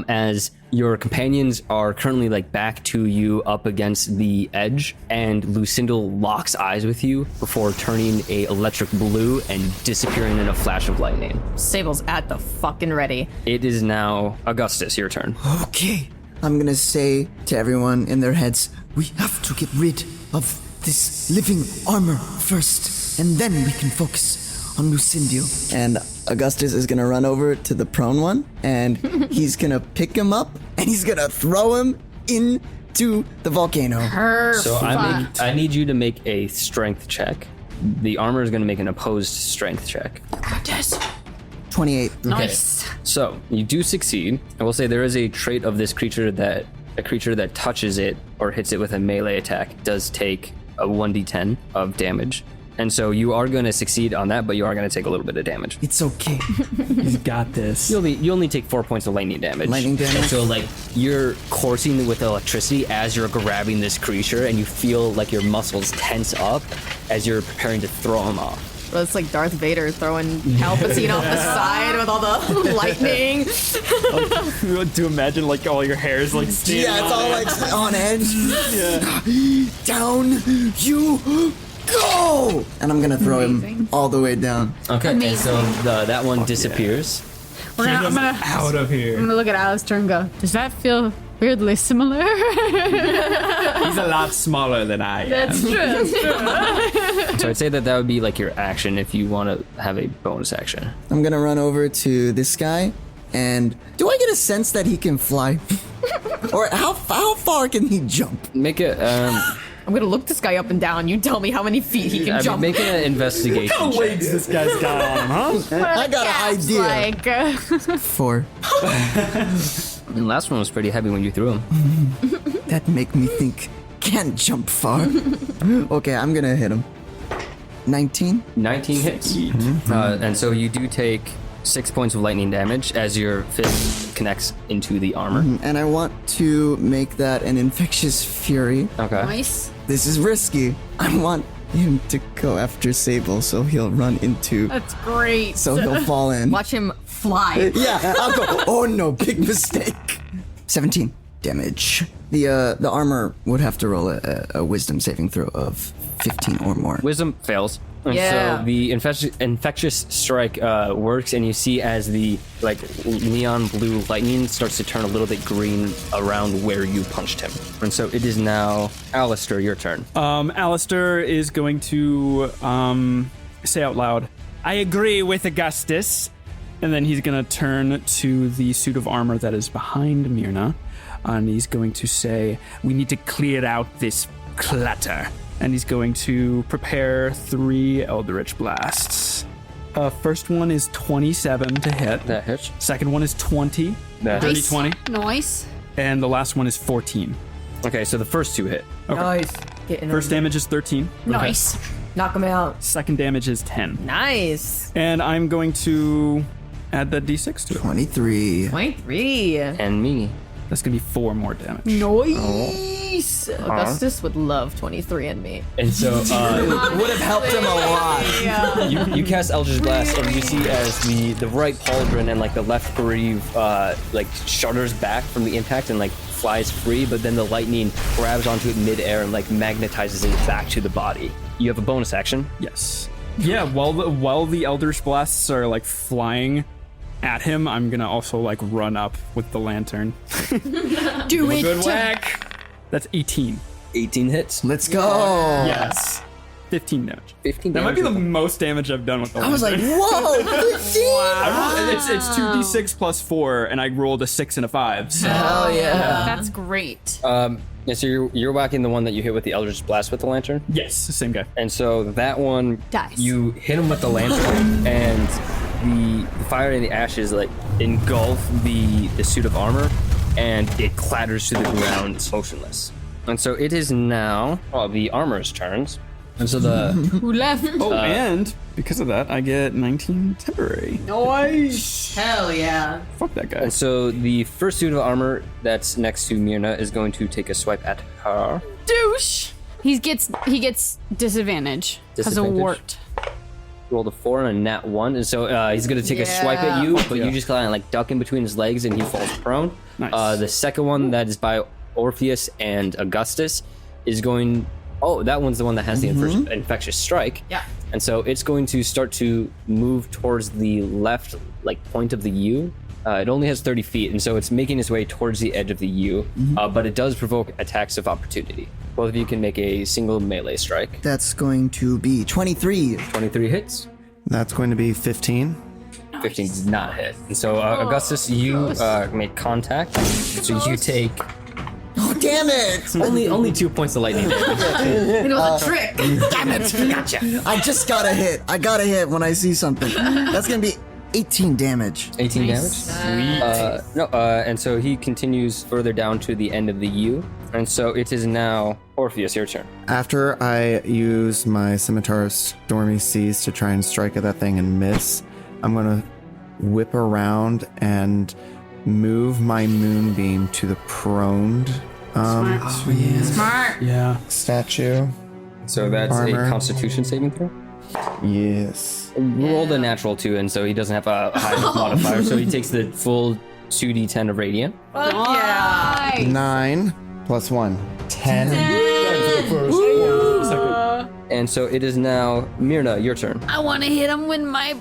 [SPEAKER 1] as your companions are currently back to you up against the edge, and Lucendil locks eyes with you before turning a electric blue and disappearing in a flash of lightning.
[SPEAKER 13] Sable's at the fucking ready.
[SPEAKER 1] It is now Augustus, your turn.
[SPEAKER 2] Okay. I'm gonna say to everyone in their heads, we have to get rid of this living armor first, and then we can focus on Lucendil. And Augustus is gonna run over to the prone one, and he's gonna pick him up, and he's gonna throw him into the volcano.
[SPEAKER 5] Perfect.
[SPEAKER 1] So I need you to make a strength check. The armor is going to make an opposed strength check.
[SPEAKER 2] 28.
[SPEAKER 5] Nice.
[SPEAKER 1] So you do succeed. I will say there is a trait of this creature that a creature that touches it or hits it with a melee attack does take a 1d10 of damage. And so you are going to succeed on that, but you are going to take a little bit of damage.
[SPEAKER 2] It's okay.
[SPEAKER 14] He's got this.
[SPEAKER 1] You only take 4 points of lightning damage.
[SPEAKER 2] Lightning damage?
[SPEAKER 1] And so like you're coursing with electricity as you're grabbing this creature, and you feel like your muscles tense up as you're preparing to throw him off.
[SPEAKER 13] Well, it's like Darth Vader throwing Palpatine off the side with all the lightning.
[SPEAKER 14] To imagine like all your hair is like standing.
[SPEAKER 2] Yeah, it's all like on edge.
[SPEAKER 14] Yeah.
[SPEAKER 2] Down you go! And I'm gonna throw him all the way down.
[SPEAKER 1] Okay, and so that one disappears.
[SPEAKER 5] I'm gonna
[SPEAKER 14] Out of here.
[SPEAKER 5] I'm gonna look at Alistair and go, does that feel weirdly similar?
[SPEAKER 14] He's a lot smaller than I am.
[SPEAKER 5] That's true. That's true.
[SPEAKER 1] So I'd say that would be like your action if you want to have a bonus action.
[SPEAKER 2] I'm gonna run over to this guy, and do I get a sense that he can fly? Or how far can he jump?
[SPEAKER 1] Make it.
[SPEAKER 13] I'm gonna look this guy up and down. You tell me how many feet he can jump.
[SPEAKER 1] Make an investigation.
[SPEAKER 14] What kind of legs this guy's got on him, huh?
[SPEAKER 2] I got an idea.
[SPEAKER 5] Like,
[SPEAKER 2] 4.
[SPEAKER 1] The last one was pretty heavy when you threw him.
[SPEAKER 2] That make me think can't jump far. Okay, I'm gonna hit him. 19?
[SPEAKER 1] 19 hits. And so you do take 6 points of lightning damage as your fist connects into the armor.
[SPEAKER 2] And I want to make that an infectious fury.
[SPEAKER 1] Okay.
[SPEAKER 5] nice.
[SPEAKER 2] This is risky. I want him to go after Sable so he'll run into...
[SPEAKER 5] That's great.
[SPEAKER 2] So he'll fall in.
[SPEAKER 13] Watch him fly.
[SPEAKER 2] Yeah, I'll go, oh no, big mistake. 17 damage. The armor would have to roll a wisdom saving throw of 15 or more.
[SPEAKER 1] Wisdom fails. And
[SPEAKER 13] Yeah.
[SPEAKER 1] so the infectious strike works, and you see as the like neon blue lightning starts to turn a little bit green around where you punched him. And so it is now Alistair, your turn.
[SPEAKER 14] Alistair is going to say out loud, I agree with Augustus. And then he's going to turn to the suit of armor that is behind Myrna. And he's going to say, we need to clear out this clutter. And he's going to prepare 3 Eldritch Blasts. First one is 27 to hit.
[SPEAKER 1] That hits.
[SPEAKER 14] Second one is 20.
[SPEAKER 1] That
[SPEAKER 14] Dirty
[SPEAKER 1] hits.
[SPEAKER 14] 20.
[SPEAKER 5] Nice.
[SPEAKER 14] And the last one is 14.
[SPEAKER 1] Okay, so the first 2 hit.
[SPEAKER 14] Okay.
[SPEAKER 13] Nice. Getting
[SPEAKER 14] First
[SPEAKER 13] him.
[SPEAKER 14] damage is 13.
[SPEAKER 5] Nice.
[SPEAKER 13] Knock him out.
[SPEAKER 14] Second damage is 10.
[SPEAKER 13] Nice.
[SPEAKER 14] And I'm going to add that d6 to it.
[SPEAKER 2] 23.
[SPEAKER 13] 23.
[SPEAKER 1] And me.
[SPEAKER 14] That's going to be 4 more damage.
[SPEAKER 13] Nice. Augustus would love 23 and me.
[SPEAKER 1] And so
[SPEAKER 2] Would have helped him a lot.
[SPEAKER 1] you cast Eldritch Blast, and you see as the right pauldron and like the left greave like shudders back from the impact and like flies free, but then the lightning grabs onto it midair and like magnetizes it back to the body. You have a bonus action.
[SPEAKER 14] Yes. Yeah, while the Eldritch Blasts are like flying at him, I'm going to also like run up with the lantern.
[SPEAKER 5] Do it.
[SPEAKER 14] Good whack. That's 18.
[SPEAKER 1] 18 hits.
[SPEAKER 2] Let's go.
[SPEAKER 14] Yes. 15 damage.
[SPEAKER 1] 15
[SPEAKER 14] That might
[SPEAKER 1] damage.
[SPEAKER 14] be the most damage I've done with the
[SPEAKER 2] I was like,
[SPEAKER 14] lantern.
[SPEAKER 2] whoa, 15?
[SPEAKER 14] It's 2d6 plus 4, and I rolled a 6 and a 5. So.
[SPEAKER 13] Hell yeah.
[SPEAKER 5] That's great.
[SPEAKER 1] Yeah, so you're whacking the one that you hit with the Eldritch Blast with the lantern?
[SPEAKER 14] Yes, the same guy.
[SPEAKER 1] And so that one,
[SPEAKER 5] Dies.
[SPEAKER 1] you hit him with the lantern, and the fire and the ashes like engulf the suit of armor, and it clatters to the ground motionless. And so it is now the armor's turns. And so the
[SPEAKER 5] Who left?
[SPEAKER 14] Oh, and because of that, I get 19 temporary.
[SPEAKER 5] Nice.
[SPEAKER 13] Hell yeah.
[SPEAKER 14] Fuck that guy.
[SPEAKER 1] and so the first suit of armor that's next to Myrna is going to take a swipe at her.
[SPEAKER 5] Douche. He gets disadvantage because of
[SPEAKER 1] Disadvantage?
[SPEAKER 5] wart.
[SPEAKER 1] Rolled a 4 and a nat 1, and so he's gonna take a swipe at you, but you just kind of like duck in between his legs, and he falls prone.
[SPEAKER 14] Nice.
[SPEAKER 1] The second one that is by Orpheus and Augustus is going. Oh, that one's the one that has the infectious strike.
[SPEAKER 13] Yeah.
[SPEAKER 1] And so it's going to start to move towards the left, like point of the U. It only has 30 feet, and so it's making its way towards the edge of the U. But it does provoke attacks of opportunity. Both of you can make a single melee strike.
[SPEAKER 2] That's going to be 23.
[SPEAKER 1] 23 hits.
[SPEAKER 6] That's going to be 15.
[SPEAKER 1] 15 does not hit. And so, Augustus, you make contact. So you take
[SPEAKER 2] Oh, damn it!
[SPEAKER 1] only 2 points of lightning damage.
[SPEAKER 5] It was a trick.
[SPEAKER 2] Damn it! Gotcha. I just got a hit. I got a hit when I see something. That's gonna be 18 damage.
[SPEAKER 1] 18 damage? And so he continues further down to the end of the U. And so it is now Orpheus, your turn.
[SPEAKER 6] After I use my scimitar's Stormy Seas to try and strike at that thing and miss, I'm going to whip around and move my moonbeam to the proned
[SPEAKER 5] Smart.
[SPEAKER 14] Yeah.
[SPEAKER 6] statue.
[SPEAKER 1] So that's
[SPEAKER 6] Armor.
[SPEAKER 1] a Constitution saving throw.
[SPEAKER 6] Yes.
[SPEAKER 1] Rolled a natural 2, and so he doesn't have a high modifier, so he takes the full 2d10 of radiant.
[SPEAKER 5] Nice.
[SPEAKER 6] 9 plus 1. 10.
[SPEAKER 1] And so it is now Myrna, your turn.
[SPEAKER 5] I want to hit him with my.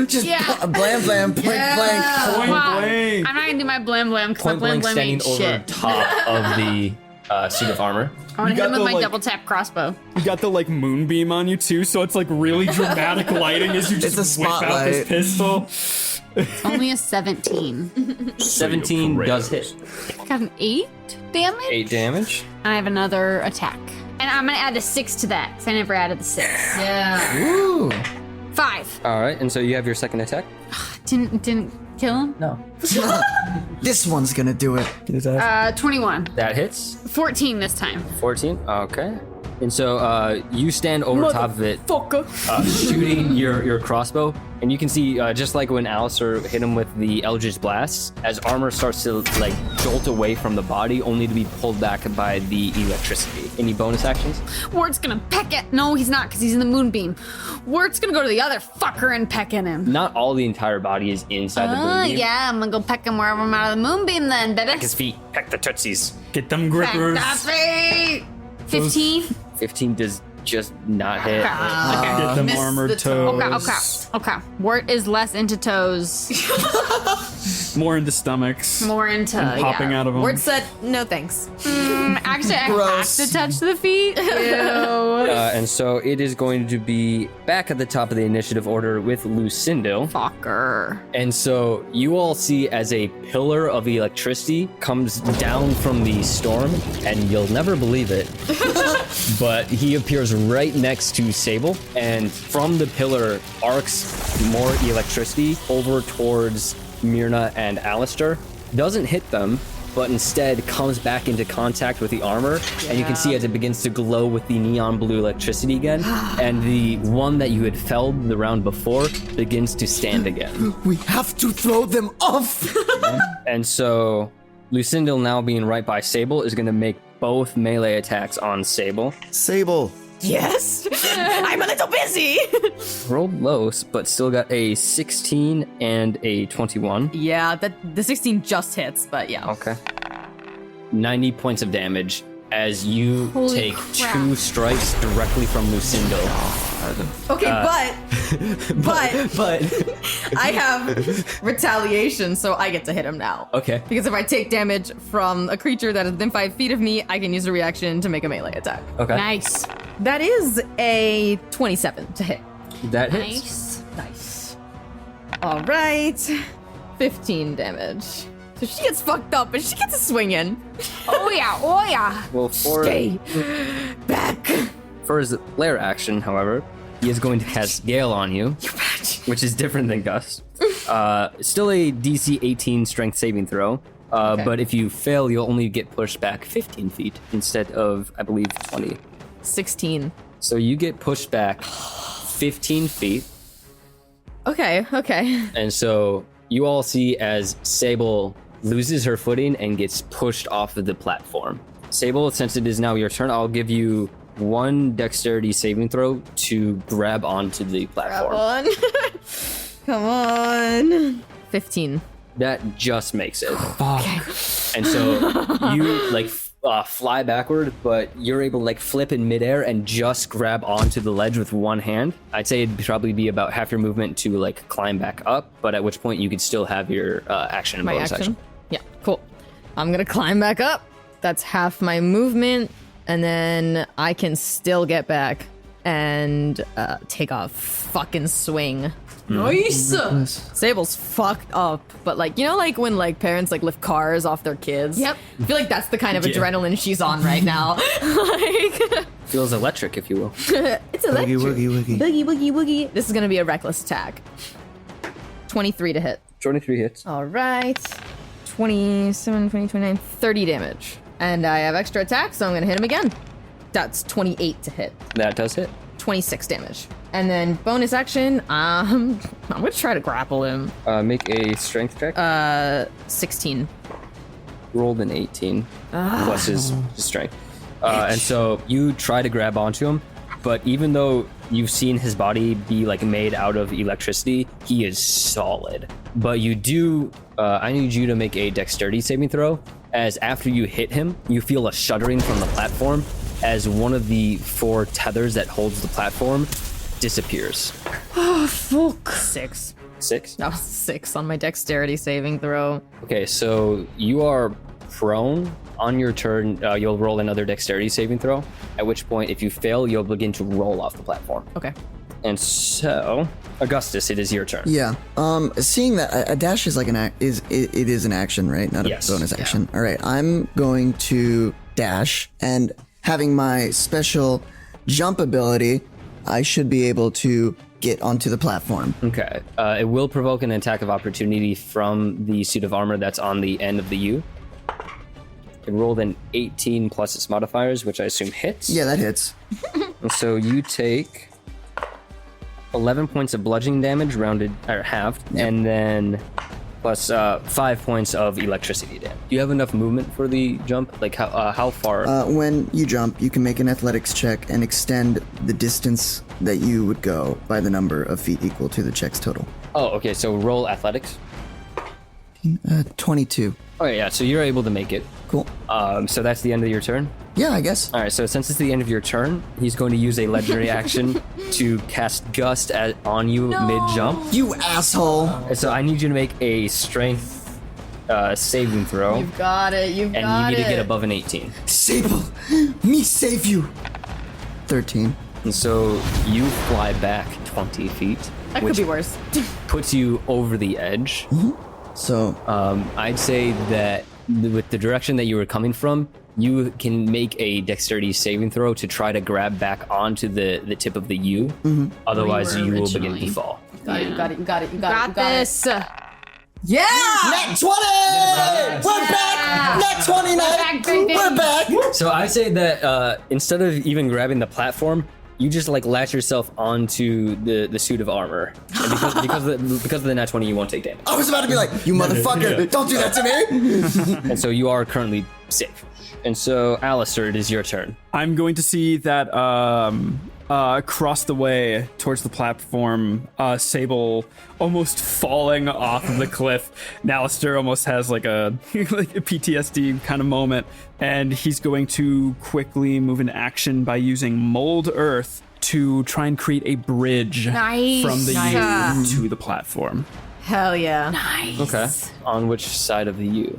[SPEAKER 2] Just blam blam, blank blank.
[SPEAKER 5] I'm not gonna do my blam blam because my
[SPEAKER 1] Point
[SPEAKER 5] blam
[SPEAKER 1] blank
[SPEAKER 5] blam
[SPEAKER 1] standing
[SPEAKER 5] ain't
[SPEAKER 1] over
[SPEAKER 5] shit.
[SPEAKER 1] top of the suit of armor.
[SPEAKER 5] I want to hit him with my
[SPEAKER 14] the,
[SPEAKER 5] double tap crossbow.
[SPEAKER 14] You got the moonbeam on you too, so it's really dramatic lighting as you
[SPEAKER 2] It's
[SPEAKER 14] just
[SPEAKER 2] a
[SPEAKER 14] whip out this
[SPEAKER 2] spotlight.
[SPEAKER 14] pistol.
[SPEAKER 5] It's only a 17.
[SPEAKER 1] 17 does hit.
[SPEAKER 5] Got an 8 damage.
[SPEAKER 1] 8 damage.
[SPEAKER 5] I have another attack. And I'm gonna add a 6 to that, because I never added the 6. Yeah.
[SPEAKER 2] Ooh.
[SPEAKER 5] 5.
[SPEAKER 1] All right, and so you have your second attack.
[SPEAKER 5] Didn't kill him?
[SPEAKER 1] No.
[SPEAKER 2] This one's gonna do it.
[SPEAKER 5] 21.
[SPEAKER 1] That hits.
[SPEAKER 5] 14 this time.
[SPEAKER 1] 14. Okay. And so you stand over top of it, shooting your crossbow, and you can see just like when Alistair hit him with the Eldritch Blast, as armor starts to jolt away from the body, only to be pulled back by the electricity. Any bonus actions?
[SPEAKER 5] Ward's gonna peck it. No, he's not, because he's in the moonbeam. Ward's gonna go to the other fucker and peck at him.
[SPEAKER 1] Not all the entire body is inside the moonbeam.
[SPEAKER 5] Yeah, I'm gonna go peck him wherever I'm out of the moonbeam then, baby.
[SPEAKER 1] Peck his feet. Peck the tootsies.
[SPEAKER 14] Get them
[SPEAKER 5] Peck
[SPEAKER 14] grippers.
[SPEAKER 5] that feet. 15.
[SPEAKER 1] 15 does just not hit.
[SPEAKER 14] Get them
[SPEAKER 13] Miss
[SPEAKER 14] armored
[SPEAKER 13] the
[SPEAKER 14] toes.
[SPEAKER 5] Okay. Wart is less into toes,
[SPEAKER 14] More into stomachs.
[SPEAKER 5] more into
[SPEAKER 14] Popping out of them.
[SPEAKER 13] Word said, no thanks.
[SPEAKER 5] Actually, I
[SPEAKER 2] Gross.
[SPEAKER 5] have to touch the feet. Ew.
[SPEAKER 1] And so it is going to be back at the top of the initiative order with Lucendil.
[SPEAKER 5] Fucker.
[SPEAKER 1] And so you all see as a pillar of electricity comes down from the storm, and you'll never believe it, but he appears right next to Sable, and from the pillar arcs more electricity over towards Myrna and Alistair. Doesn't hit them, but instead comes back into contact with the armor, and you can see as it begins to glow with the neon blue electricity again, and the one that you had felled the round before begins to stand again.
[SPEAKER 2] We have to throw them off.
[SPEAKER 1] And so Lucendil, now being right by Sable, is going to make both melee attacks on Sable.
[SPEAKER 6] Sable.
[SPEAKER 4] Yes? I'm a little busy.
[SPEAKER 1] Rolled low, but still got a 16 and a 21.
[SPEAKER 13] Yeah, the 16 just hits, but yeah.
[SPEAKER 1] Okay. 90 points of damage as you
[SPEAKER 5] Holy
[SPEAKER 1] take
[SPEAKER 5] crap.
[SPEAKER 1] 2 strikes directly from Lucendil.
[SPEAKER 13] Okay, but I have retaliation, so I get to hit him now.
[SPEAKER 1] Okay.
[SPEAKER 13] Because if I take damage from a creature that is within 5 feet of me, I can use a reaction to make a melee attack.
[SPEAKER 1] Okay.
[SPEAKER 5] Nice.
[SPEAKER 13] That is a 27 to hit.
[SPEAKER 1] That hits.
[SPEAKER 5] Nice.
[SPEAKER 13] All right. 15 damage. So she gets fucked up, but she gets a swing in.
[SPEAKER 5] Oh yeah.
[SPEAKER 1] Well, for his lair action, however, he is going to cast Gale on you, which is different than Gust. Still a DC 18 strength saving throw, but if you fail, you'll only get pushed back 15 feet instead of, I believe, 20.
[SPEAKER 13] 16.
[SPEAKER 1] So you get pushed back 15 feet,
[SPEAKER 13] Okay.
[SPEAKER 1] and so you all see as Sable loses her footing and gets pushed off of the platform. Sable, since it is now your turn, I'll give you 1 dexterity saving throw to grab onto the platform.
[SPEAKER 13] Come on. 15.
[SPEAKER 1] That just makes it. And so you fly backward, but you're able to flip in midair and just grab onto the ledge with one hand. I'd say it'd probably be about half your movement to climb back up, but at which point you could still have your action and
[SPEAKER 13] My
[SPEAKER 1] bonus
[SPEAKER 13] action? Yeah, cool. I'm gonna climb back up. That's half my movement, and then I can still get back. and take a fucking swing.
[SPEAKER 5] Nice.
[SPEAKER 13] Sable's fucked up, but like, you know, like when like parents like lift cars off their kids.
[SPEAKER 5] Yep.
[SPEAKER 13] I feel like that's the kind of adrenaline she's on right now. Like,
[SPEAKER 1] Feels electric, if you will.
[SPEAKER 13] it's electric.
[SPEAKER 6] Woogie.
[SPEAKER 13] Boogie, woogie, woogie. This is gonna be a reckless attack. 23 to hit.
[SPEAKER 1] 23 hits.
[SPEAKER 13] All right. 27, 20, 29, 30 damage. And I have extra attack, so I'm gonna hit him again. That's 28 to hit.
[SPEAKER 1] That does hit.
[SPEAKER 13] 26 damage. And then bonus action, I'm gonna try to grapple him.
[SPEAKER 1] Make a strength check.
[SPEAKER 13] 16.
[SPEAKER 1] Rolled an 18 plus his strength. And so you try to grab onto him, but even though you've seen his body be like made out of electricity, he is solid. But you do, I need you to make a dexterity saving throw, as after you hit him, you feel a shuddering from the platform as one of the 4 tethers that holds the platform disappears.
[SPEAKER 13] Oh, fuck. 6.
[SPEAKER 1] 6?
[SPEAKER 13] That was 6 on my dexterity saving throw.
[SPEAKER 1] Okay, so you are prone. On your turn, you'll roll another dexterity saving throw, at which point, if you fail, you'll begin to roll off the platform.
[SPEAKER 13] Okay.
[SPEAKER 1] And so, Augustus, it is your turn.
[SPEAKER 2] Yeah. Seeing that a dash is like it is an action, right? Not a bonus action. All right. I'm going to dash, and having my special jump ability, I should be able to get onto the platform.
[SPEAKER 1] Okay. It will provoke an attack of opportunity from the suit of armor that's on the end of the U. It rolled an 18 plus its modifiers, which I assume hits.
[SPEAKER 2] Yeah, that hits.
[SPEAKER 1] And so you take 11 points of bludgeoning damage, rounded or halved, and then plus 5 points of electricity damage. Do you have enough movement for the jump? Like how far?
[SPEAKER 2] When you jump, you can make an athletics check and extend the distance that you would go by the number of feet equal to the check's total.
[SPEAKER 1] Oh, okay. So roll athletics.
[SPEAKER 2] 22.
[SPEAKER 1] Oh yeah, so you're able to make it.
[SPEAKER 2] Cool.
[SPEAKER 1] So that's the end of your turn?
[SPEAKER 2] Yeah, I guess.
[SPEAKER 1] All right, so since it's the end of your turn, he's going to use a legendary action to cast Gust on you mid-jump.
[SPEAKER 2] You asshole.
[SPEAKER 1] And so I need you to make a strength saving throw.
[SPEAKER 13] You've got it.
[SPEAKER 1] And you need to get above an 18.
[SPEAKER 2] Sable, me save you. 13.
[SPEAKER 1] And so you fly back 20 feet.
[SPEAKER 13] That could be worse.
[SPEAKER 1] Puts you over the edge.
[SPEAKER 2] So
[SPEAKER 1] I'd say that with the direction that you were coming from, you can make a dexterity saving throw to try to grab back onto the tip of the U. Otherwise, you will begin to fall.
[SPEAKER 13] You got it.
[SPEAKER 5] This.
[SPEAKER 13] Yeah!
[SPEAKER 2] Nat 20! We're back! Nat 29! We're back!
[SPEAKER 1] So I say that instead of even grabbing the platform, you just like latch yourself onto the suit of armor. And because of the nat 20, you won't take damage.
[SPEAKER 2] I was about to be like, you motherfucker, don't do that to me!
[SPEAKER 1] And so you are currently safe. And so, Alistair, it is your turn.
[SPEAKER 14] I'm going to see that across the way towards the platform, Sable almost falling off of the cliff. And Alistair almost has like a PTSD kind of moment. And he's going to quickly move into action by using Mold Earth to try and create a bridge from the U to the platform.
[SPEAKER 13] Hell yeah.
[SPEAKER 5] Nice.
[SPEAKER 1] Okay. On which side of the U?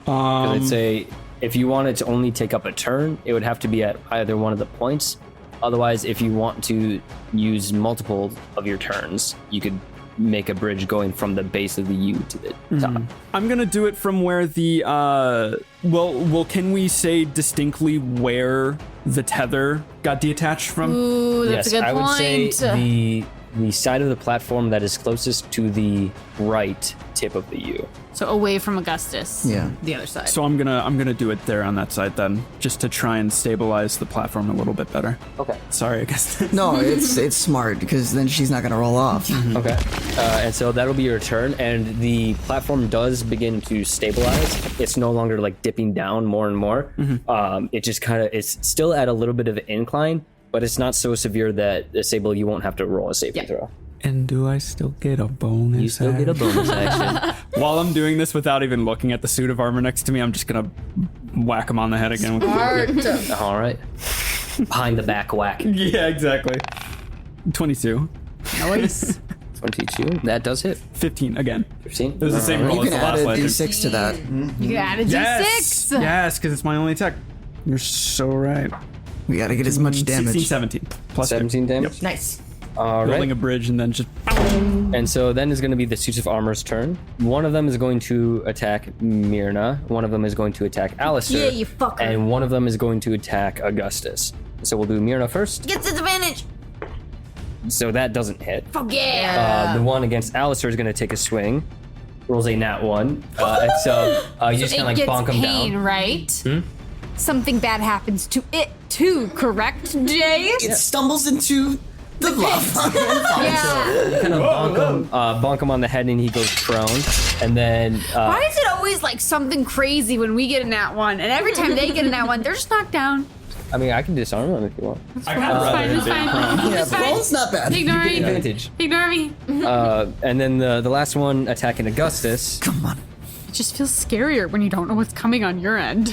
[SPEAKER 1] Because I'd say if you wanted to only take up a turn, it would have to be at either one of the points. Otherwise, if you want to use multiple of your turns, you could make a bridge going from the base of the U to the top.
[SPEAKER 14] I'm gonna do it from where the well, can we say distinctly where the tether got detached from?
[SPEAKER 5] Ooh, that's a good point.
[SPEAKER 1] I would say the side of the platform that is closest to the right tip of the U.
[SPEAKER 5] So away from Augustus.
[SPEAKER 2] Yeah.
[SPEAKER 5] The other side.
[SPEAKER 14] So I'm gonna do it there on that side then, just to try and stabilize the platform a little bit better.
[SPEAKER 1] Okay.
[SPEAKER 14] Sorry, I guess.
[SPEAKER 2] No, it's smart because then she's not gonna roll off.
[SPEAKER 1] Okay. And so that'll be your turn, and the platform does begin to stabilize. It's no longer like dipping down more and more. It just it's still at a little bit of an incline, but it's not so severe that Sable, you won't have to roll a saving throw.
[SPEAKER 14] And do I still get a bonus?
[SPEAKER 1] You still get a bonus action.
[SPEAKER 14] While I'm doing this without even looking at the suit of armor next to me, I'm just gonna whack him on the head again.
[SPEAKER 1] All right. Behind the back whack.
[SPEAKER 14] Yeah, exactly. 22.
[SPEAKER 5] Nice.
[SPEAKER 1] 22. That does hit.
[SPEAKER 14] 15 again.
[SPEAKER 1] 15.
[SPEAKER 14] It was the same roll
[SPEAKER 2] You
[SPEAKER 14] as
[SPEAKER 2] can
[SPEAKER 14] the
[SPEAKER 2] add
[SPEAKER 14] last
[SPEAKER 2] a
[SPEAKER 14] legend.
[SPEAKER 2] d6 to that.
[SPEAKER 5] You can add a D6.
[SPEAKER 14] Yes, because it's my only attack. You're so right.
[SPEAKER 2] We gotta get as much damage.
[SPEAKER 14] 16, 17. Plus
[SPEAKER 1] 17 damage?
[SPEAKER 5] Nice.
[SPEAKER 1] All
[SPEAKER 14] Rolling
[SPEAKER 1] right.
[SPEAKER 14] a bridge and then just.
[SPEAKER 1] And so then is going to be the suits of armor's turn. One of them is going to attack Myrna. One of them is going to attack Alistair.
[SPEAKER 5] Yeah, you fucker.
[SPEAKER 1] And one of them is going to attack Augustus. So we'll do Myrna first.
[SPEAKER 5] Gets disadvantage.
[SPEAKER 1] So that doesn't hit.
[SPEAKER 5] Fuck yeah.
[SPEAKER 1] The one against Alistair is going to take a swing. Rolls a nat 1. And so you just kind of like bonk him
[SPEAKER 5] pain,
[SPEAKER 1] down.
[SPEAKER 5] right? Something bad happens to it too, correct, Jay?
[SPEAKER 2] It stumbles into the lava.
[SPEAKER 5] Yeah.
[SPEAKER 1] You kind of bonk him on the head and he goes prone. And then
[SPEAKER 5] Why is it always like something crazy when we get a nat 1, and every time they get a nat 1, they're just knocked down?
[SPEAKER 1] I mean, I can disarm him if you want.
[SPEAKER 5] It's fine. It's fine.
[SPEAKER 2] Yeah,
[SPEAKER 5] It's fine.
[SPEAKER 2] roll's not bad.
[SPEAKER 5] Ignore me.
[SPEAKER 1] Advantage.
[SPEAKER 5] Ignore me.
[SPEAKER 1] And then the last one attacking Augustus.
[SPEAKER 2] Come on.
[SPEAKER 5] It just feels scarier when you don't know what's coming on your end.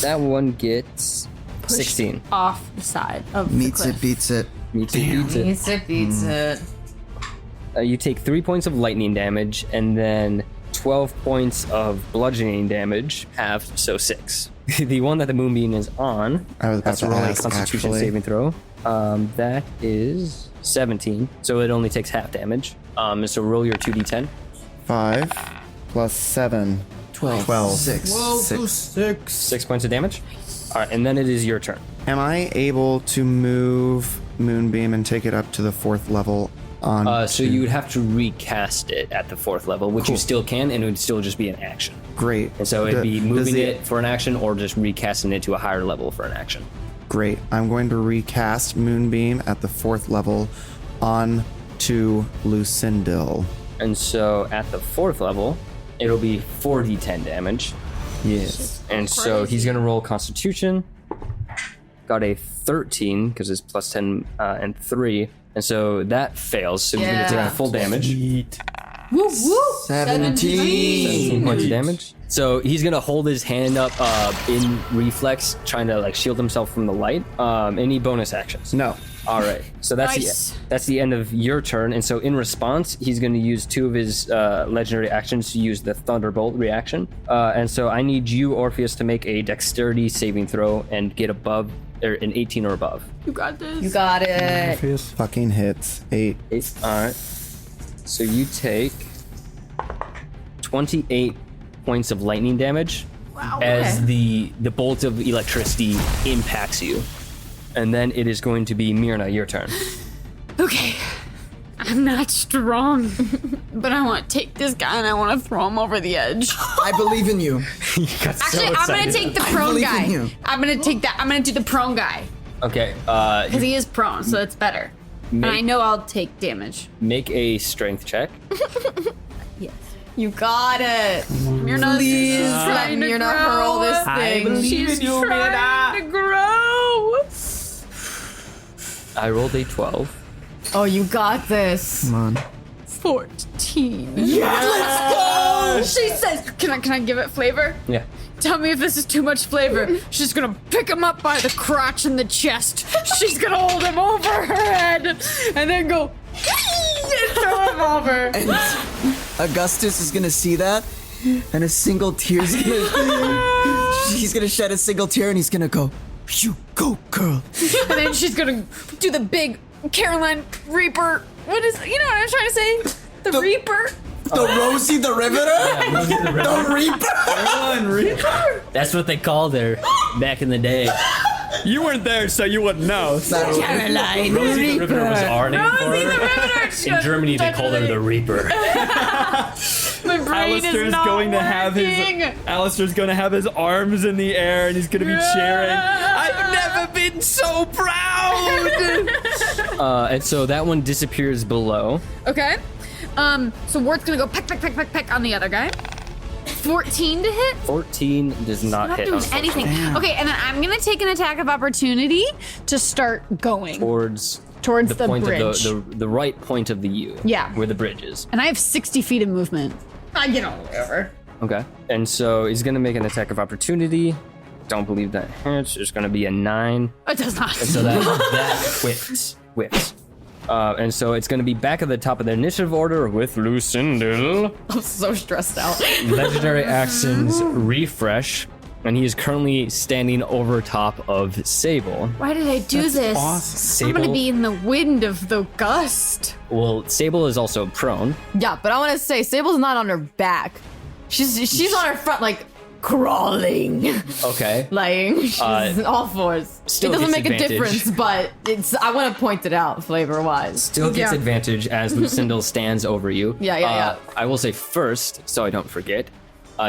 [SPEAKER 1] That one gets 16.
[SPEAKER 5] Off the side of
[SPEAKER 2] Meets
[SPEAKER 5] the
[SPEAKER 2] it,
[SPEAKER 5] cliff.
[SPEAKER 2] beats it.
[SPEAKER 1] Meets it, beats it. You take 3 points of lightning damage and then 12 points of bludgeoning damage, halved, so 6. The one that the moonbeam is on
[SPEAKER 6] I was about
[SPEAKER 1] has to
[SPEAKER 6] to
[SPEAKER 1] roll a
[SPEAKER 6] ask,
[SPEAKER 1] Constitution
[SPEAKER 6] actually.
[SPEAKER 1] saving throw. That is 17, so it only takes half damage. So roll your 2d10.
[SPEAKER 6] 5 plus 7. 12. 6.
[SPEAKER 1] 6 points of damage. All right, and then it is your turn.
[SPEAKER 6] Am I able to move Moonbeam and take it up to the 4th level on?
[SPEAKER 1] So you would have to recast it at the 4th level, which you still can, and it would still just be an action.
[SPEAKER 6] Great.
[SPEAKER 1] And so it'd be moving
[SPEAKER 6] does
[SPEAKER 1] it for an action or just recasting it to a higher level for an action.
[SPEAKER 6] Great. I'm going to recast Moonbeam at the 4th level on to Lucendil.
[SPEAKER 1] And so at the 4th level, it'll be 4d10 damage.
[SPEAKER 6] Yes.
[SPEAKER 1] And so he's going to roll Constitution. Got a 13 because it's plus 10 and 3. And so that fails. So he's going to take the full damage.
[SPEAKER 5] Woo woo.
[SPEAKER 2] 17
[SPEAKER 1] points of damage. So he's gonna hold his hand up in reflex, trying to like shield himself from the light. Any bonus actions?
[SPEAKER 6] No.
[SPEAKER 1] All right. So that's
[SPEAKER 5] Nice.
[SPEAKER 1] that's the end of your turn. And so in response, he's going to use 2 of his legendary actions to use the Thunderbolt reaction. And so I need you, Orpheus, to make a Dexterity saving throw and get above or an 18 or above.
[SPEAKER 5] You got this.
[SPEAKER 13] You got it.
[SPEAKER 6] Fucking hits. 8.
[SPEAKER 1] 8. All right. So you take 28 points of lightning damage as the bolt of electricity impacts you. And then it is going to be Myrna, your turn.
[SPEAKER 5] Okay. I'm not strong, but I want to take this guy and I want to throw him over the edge.
[SPEAKER 2] I believe in you.
[SPEAKER 5] Actually, I'm going to take the
[SPEAKER 2] I
[SPEAKER 5] prone
[SPEAKER 2] believe
[SPEAKER 5] guy.
[SPEAKER 2] in you.
[SPEAKER 5] I'm going to take that. I'm going to do the prone guy
[SPEAKER 1] Okay.
[SPEAKER 5] because he is prone, so it's better. And I know I'll take damage.
[SPEAKER 1] Make a strength check.
[SPEAKER 13] You got it.
[SPEAKER 5] Myrna,
[SPEAKER 13] Please
[SPEAKER 5] she's
[SPEAKER 13] let
[SPEAKER 5] trying to
[SPEAKER 13] Myrna
[SPEAKER 5] grow.
[SPEAKER 13] hurl this thing.
[SPEAKER 5] She's trying to grow.
[SPEAKER 1] I rolled a 12.
[SPEAKER 13] Oh, you got this.
[SPEAKER 2] Come on.
[SPEAKER 5] 14.
[SPEAKER 2] Let's go!
[SPEAKER 5] She says, can I give it flavor?
[SPEAKER 1] Yeah.
[SPEAKER 5] Tell me if this is too much flavor. She's gonna pick him up by the crotch and the chest. She's gonna hold him over her head and then go and throw him over.
[SPEAKER 2] And Augustus is gonna see that, and a single tear's gonna. He's gonna shed a single tear, and he's gonna go, "You go, girl."
[SPEAKER 5] And then she's gonna do the big Caroline Reaper. What is, you know what I'm trying to say? The Reaper.
[SPEAKER 2] The Rosie the Riveter? The Reaper?
[SPEAKER 1] That's what they called her back in the day.
[SPEAKER 14] You weren't there, so you wouldn't know.
[SPEAKER 5] Caroline
[SPEAKER 1] Rosie the Riveter was our name for
[SPEAKER 5] Rosie the
[SPEAKER 1] her.
[SPEAKER 5] Riveter.
[SPEAKER 1] In Germany, they called her the Reaper.
[SPEAKER 5] My brain is not working.
[SPEAKER 14] Alistair's going to have his arms in the air and he's going to be cheering. I've never been so proud.
[SPEAKER 1] And so that one disappears below.
[SPEAKER 5] Okay. So Wart's gonna go peck on the other guy. 14 to hit?
[SPEAKER 1] 14 does not
[SPEAKER 5] Not
[SPEAKER 1] hit.
[SPEAKER 5] doing anything. Okay, and then I'm gonna take an attack of opportunity to start going.
[SPEAKER 1] Towards
[SPEAKER 5] the
[SPEAKER 1] point
[SPEAKER 5] bridge.
[SPEAKER 1] of the right point of the U.
[SPEAKER 5] Yeah.
[SPEAKER 1] Where the bridge is.
[SPEAKER 5] And I have 60 feet of movement. I get all the way over.
[SPEAKER 1] Okay. And so he's gonna make an attack of opportunity. Don't believe that hits. There's gonna be a 9.
[SPEAKER 5] It does not.
[SPEAKER 1] And so that whips. And so it's going to be back at the top of the initiative order with Lucendil.
[SPEAKER 13] I'm so stressed out.
[SPEAKER 1] Legendary actions refresh. and he is currently standing over top of Sable.
[SPEAKER 5] Why did I do this?
[SPEAKER 1] Awesome.
[SPEAKER 5] I'm gonna
[SPEAKER 1] Sable-
[SPEAKER 5] be in the wind of the gust.
[SPEAKER 1] Well, Sable is also prone.
[SPEAKER 13] Yeah, but I want to say Sable's not on her back. She's on her front, like crawling,
[SPEAKER 1] Okay.
[SPEAKER 13] lying. She's on all fours.
[SPEAKER 1] still
[SPEAKER 13] It doesn't
[SPEAKER 1] gets
[SPEAKER 13] make a
[SPEAKER 1] advantage.
[SPEAKER 13] difference, but I want to point it out flavor-wise.
[SPEAKER 1] Still gets advantage as Lucendil stands over you.
[SPEAKER 13] Yeah.
[SPEAKER 1] I will say first, so I don't forget,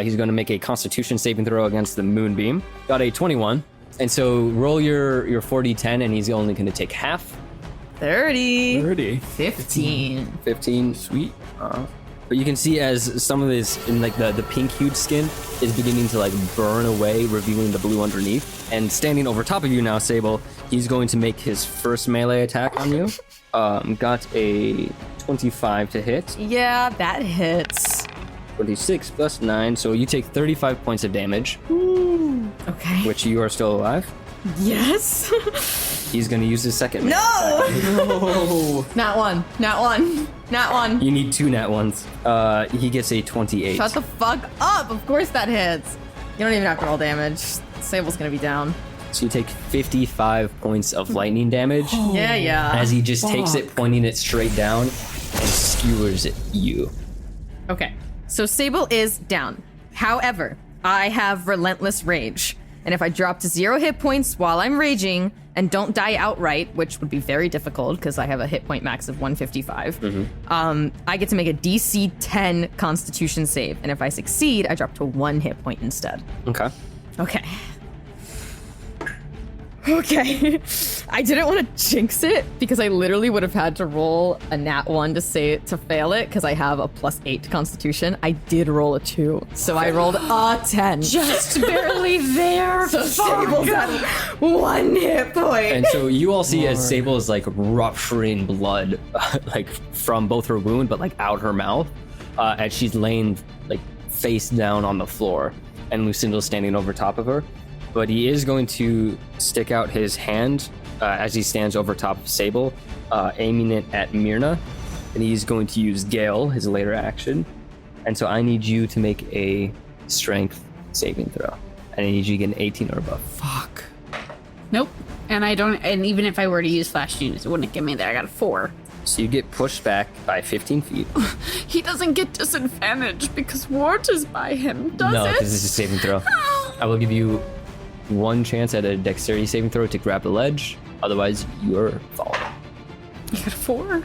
[SPEAKER 1] he's going to make a Constitution saving throw against the Moonbeam. Got a 21. And so roll your 4d10, and he's only going to take half.
[SPEAKER 13] 30. 15.
[SPEAKER 1] 15. Sweet. But you can see as some of this, in like the pink hued skin is beginning to like burn away, revealing the blue underneath. And standing over top of you now, Sable, he's going to make his first melee attack on you. Got a 25 to hit.
[SPEAKER 13] Yeah, that hits.
[SPEAKER 1] 26 plus 9, so you take 35 points of damage.
[SPEAKER 13] Okay.
[SPEAKER 1] Which you are still alive.
[SPEAKER 13] Yes.
[SPEAKER 1] He's going to use his second.
[SPEAKER 13] No. Not one.
[SPEAKER 1] You need 2 nat ones. He gets a 28.
[SPEAKER 13] Shut the fuck up. Of course that hits. You don't even have to roll damage. Sable's gonna be down.
[SPEAKER 1] So you take 55 points of lightning damage.
[SPEAKER 13] Yeah.
[SPEAKER 1] As he just takes it, pointing it straight down, and skewers at you.
[SPEAKER 13] Okay. So Sable is down. However, I have Relentless Rage. And if I drop to 0 hit points while I'm raging and don't die outright, which would be very difficult because I have a hit point max of 155, I get to make a DC 10 Constitution save. And if I succeed, I drop to 1 hit point instead.
[SPEAKER 1] Okay.
[SPEAKER 13] Okay. I didn't want to jinx it because I literally would have had to roll a nat 1 to fail it because I have a +8 Constitution. I did roll a 2, so I rolled a 10.
[SPEAKER 5] Just barely there.
[SPEAKER 13] So Sable's at 1 hit point.
[SPEAKER 1] And so you all see as Sable is like rupturing blood, like from both her wound, but like out her mouth, as she's laying like face down on the floor, and Lucendil's standing over top of her. But he is going to stick out his hand as he stands over top of Sable, aiming it at Myrna. And he's going to use Gale, his later action. And so I need you to make a strength saving throw. And I need you to get an 18 or above.
[SPEAKER 5] Fuck. Nope. And even if I were to use Flash Genius, it wouldn't get me there. I got a 4.
[SPEAKER 1] So you get pushed back by 15 feet.
[SPEAKER 5] He doesn't get disadvantage because Wart is by him, does
[SPEAKER 1] No,
[SPEAKER 5] it?
[SPEAKER 1] because this is a saving throw. I will give you 1 chance at a dexterity saving throw to grab the ledge. Otherwise, you're falling.
[SPEAKER 5] You got a 4?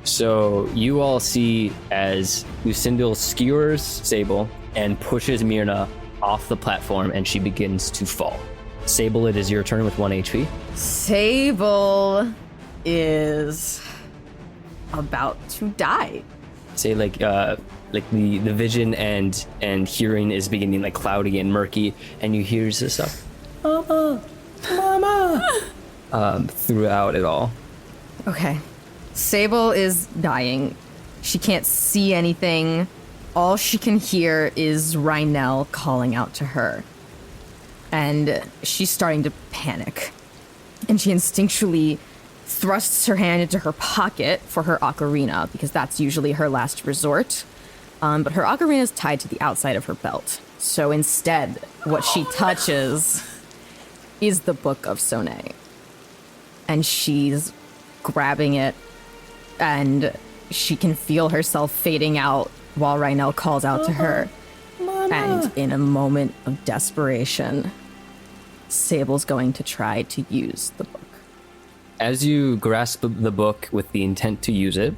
[SPEAKER 1] So you all see as Lucendil skewers Sable and pushes Myrna off the platform, and she begins to fall. Sable, it is your turn with 1 HP.
[SPEAKER 13] Sable is about to die.
[SPEAKER 1] Say like the vision and hearing is beginning like cloudy and murky, and you hear this stuff, Mama, throughout it all.
[SPEAKER 13] Okay. Sable is dying. She can't see anything. All she can hear is Ranallo calling out to her. And she's starting to panic. And she instinctually thrusts her hand into her pocket for her ocarina, because that's usually her last resort. But her ocarina is tied to the outside of her belt. So instead, what she touches is the Book of Soné. And she's grabbing it, and she can feel herself fading out while Ranallo calls out to her. Mama. And in a moment of desperation, Sable's going to try to use the book.
[SPEAKER 1] As you grasp the book with the intent to use it,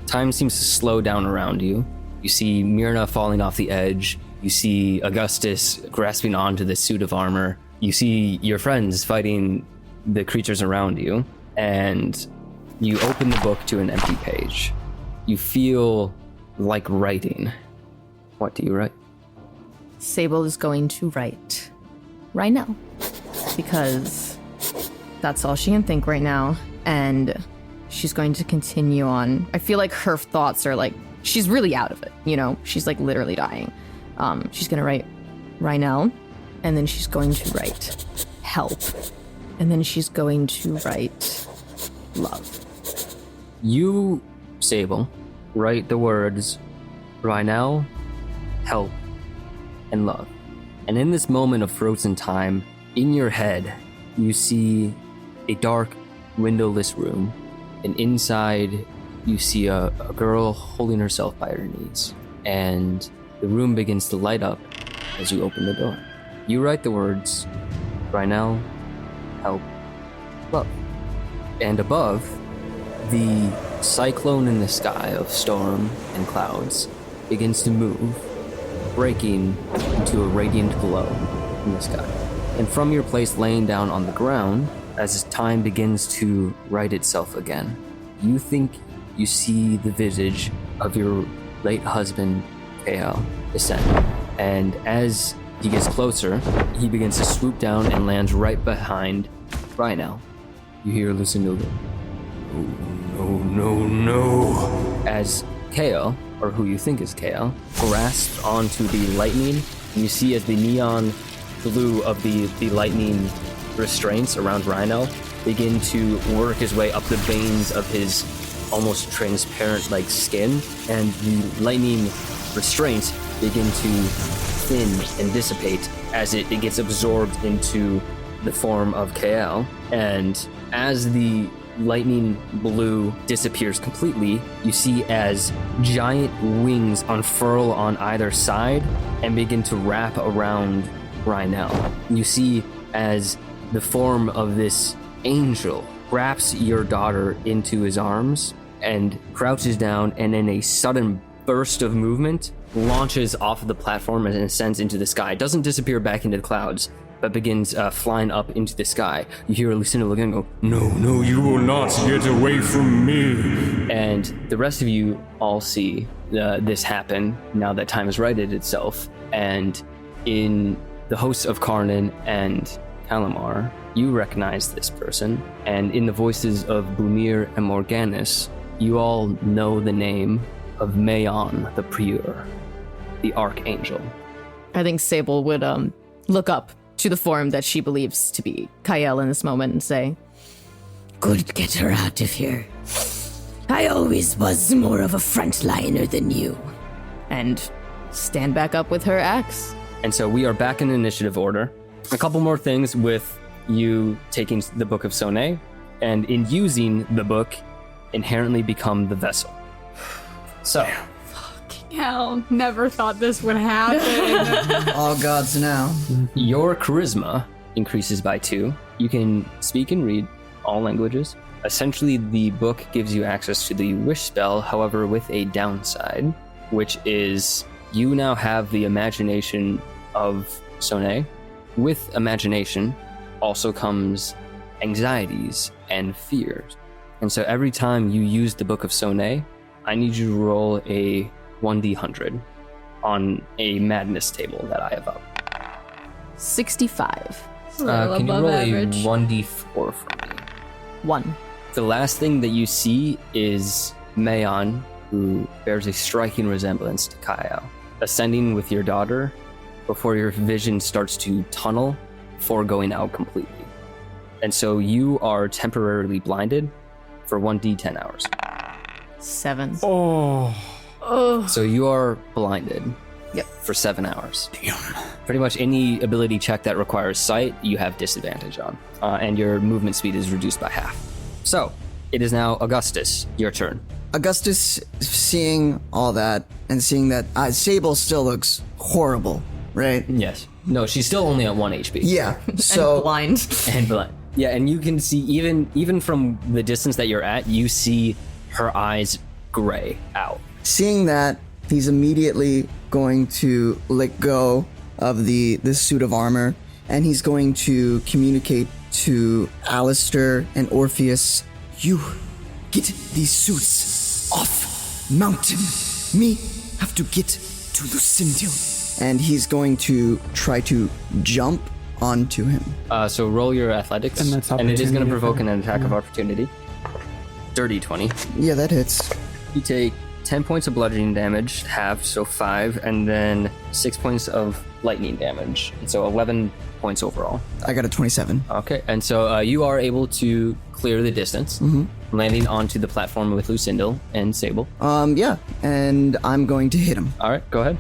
[SPEAKER 1] time seems to slow down around you. You see Myrna falling off the edge. You see Augustus grasping onto the suit of armor. You see your friends fighting the creatures around you. And you open the book to an empty page. You feel like writing. What do you write?
[SPEAKER 13] Sable is going to write Ranallo, because that's all she can think right now. And she's going to continue on. I feel like her thoughts are like, she's really out of it, you know? She's like literally dying. She's going to write Ranallo, and then she's going to write help. And then she's going to write love.
[SPEAKER 1] You, Sable, write the words Ranallo, help, and love. And in this moment of frozen time, in your head, you see a dark, windowless room. And inside, you see a girl holding herself by her knees. And the room begins to light up as you open the door. You write the words, Ranallo, help, love. And above, the cyclone in the sky of storm and clouds begins to move, breaking into a radiant glow in the sky. And from your place laying down on the ground, as time begins to right itself again, you think you see the visage of your late husband, Keller, descend. And as he gets closer, he begins to swoop down and lands right behind Ranallo. You hear Lucendil go, no. As Keller, or who you think is Keller, grasps onto the lightning, you see as the neon blue of the lightning restraints around Ranallo begin to work his way up the veins of his almost transparent like skin, and the lightning restraints begin to thin and dissipate as it gets absorbed into the form of Keller. And as the lightning blue disappears completely, you see as giant wings unfurl on either side and begin to wrap around Ranallo. You see as the form of this angel wraps your daughter into his arms and crouches down, and in a sudden burst of movement launches off of the platform and ascends into the sky. It doesn't disappear back into the clouds, but begins flying up into the sky. You hear Lucendil again go, No, you will not get away from me. And the rest of you all see this happen now that time has righted itself. And in the hosts of Karnan and Calamar, you recognize this person. And in the voices of Bumir and Morganus, you all know the name of Mayon the Prior, the Archangel.
[SPEAKER 13] I think Sable would look up to the form that she believes to be Keller in this moment and say,
[SPEAKER 4] Good, get her out of here. I always was more of a frontliner than you.
[SPEAKER 13] And stand back up with her axe.
[SPEAKER 1] And so we are back in initiative order. A couple more things with you taking the Book of Sonnet, and in using the book, inherently become the vessel. So.
[SPEAKER 5] Hell, never thought this would happen.
[SPEAKER 2] All gods now.
[SPEAKER 1] Your charisma increases by 2. You can speak and read all languages. Essentially, the book gives you access to the wish spell, however, with a downside, which is you now have the imagination of Sonnet. With imagination also comes anxieties and fears. And so every time you use the Book of Sonnet, I need you to roll a 1d100 on a madness table that I have up.
[SPEAKER 13] 65.
[SPEAKER 1] Can you roll average. A 1d4 for me?
[SPEAKER 13] 1.
[SPEAKER 1] The last thing that you see is Mayon, who bears a striking resemblance to Keller, ascending with your daughter before your vision starts to tunnel before going out completely. And so you are temporarily blinded for 1d10 hours.
[SPEAKER 13] 7.
[SPEAKER 14] Oh.
[SPEAKER 1] So you are blinded.
[SPEAKER 13] Yep.
[SPEAKER 1] For 7 hours. Damn. Pretty much any ability check that requires sight, you have disadvantage on. And your movement speed is reduced by half. So, it is now Augustus, your turn.
[SPEAKER 2] Augustus, seeing all that and seeing that Sable still looks horrible, right?
[SPEAKER 1] Yes. No, she's still only at 1 HP.
[SPEAKER 2] Yeah. So
[SPEAKER 13] and blind.
[SPEAKER 1] And blind. Yeah, and you can see even from the distance that you're at, you see her eyes gray out.
[SPEAKER 2] Seeing that, he's immediately going to let go of this suit of armor, and he's going to communicate to Alistair and Orpheus, you get these suits off mountain. Me have to get to Lucendil. And he's going to try to jump onto him.
[SPEAKER 1] So roll your athletics, and it is going to provoke an attack of opportunity. Dirty 20.
[SPEAKER 2] Yeah, that hits.
[SPEAKER 1] You take 10 points of bludgeoning damage, half, so 5, and then 6 points of lightning damage, and so 11 points overall.
[SPEAKER 2] I got a 27.
[SPEAKER 1] Okay, and so you are able to clear the distance, landing onto the platform with Lucendil and Sable.
[SPEAKER 2] Yeah, and I'm going to hit him.
[SPEAKER 1] All right, go ahead.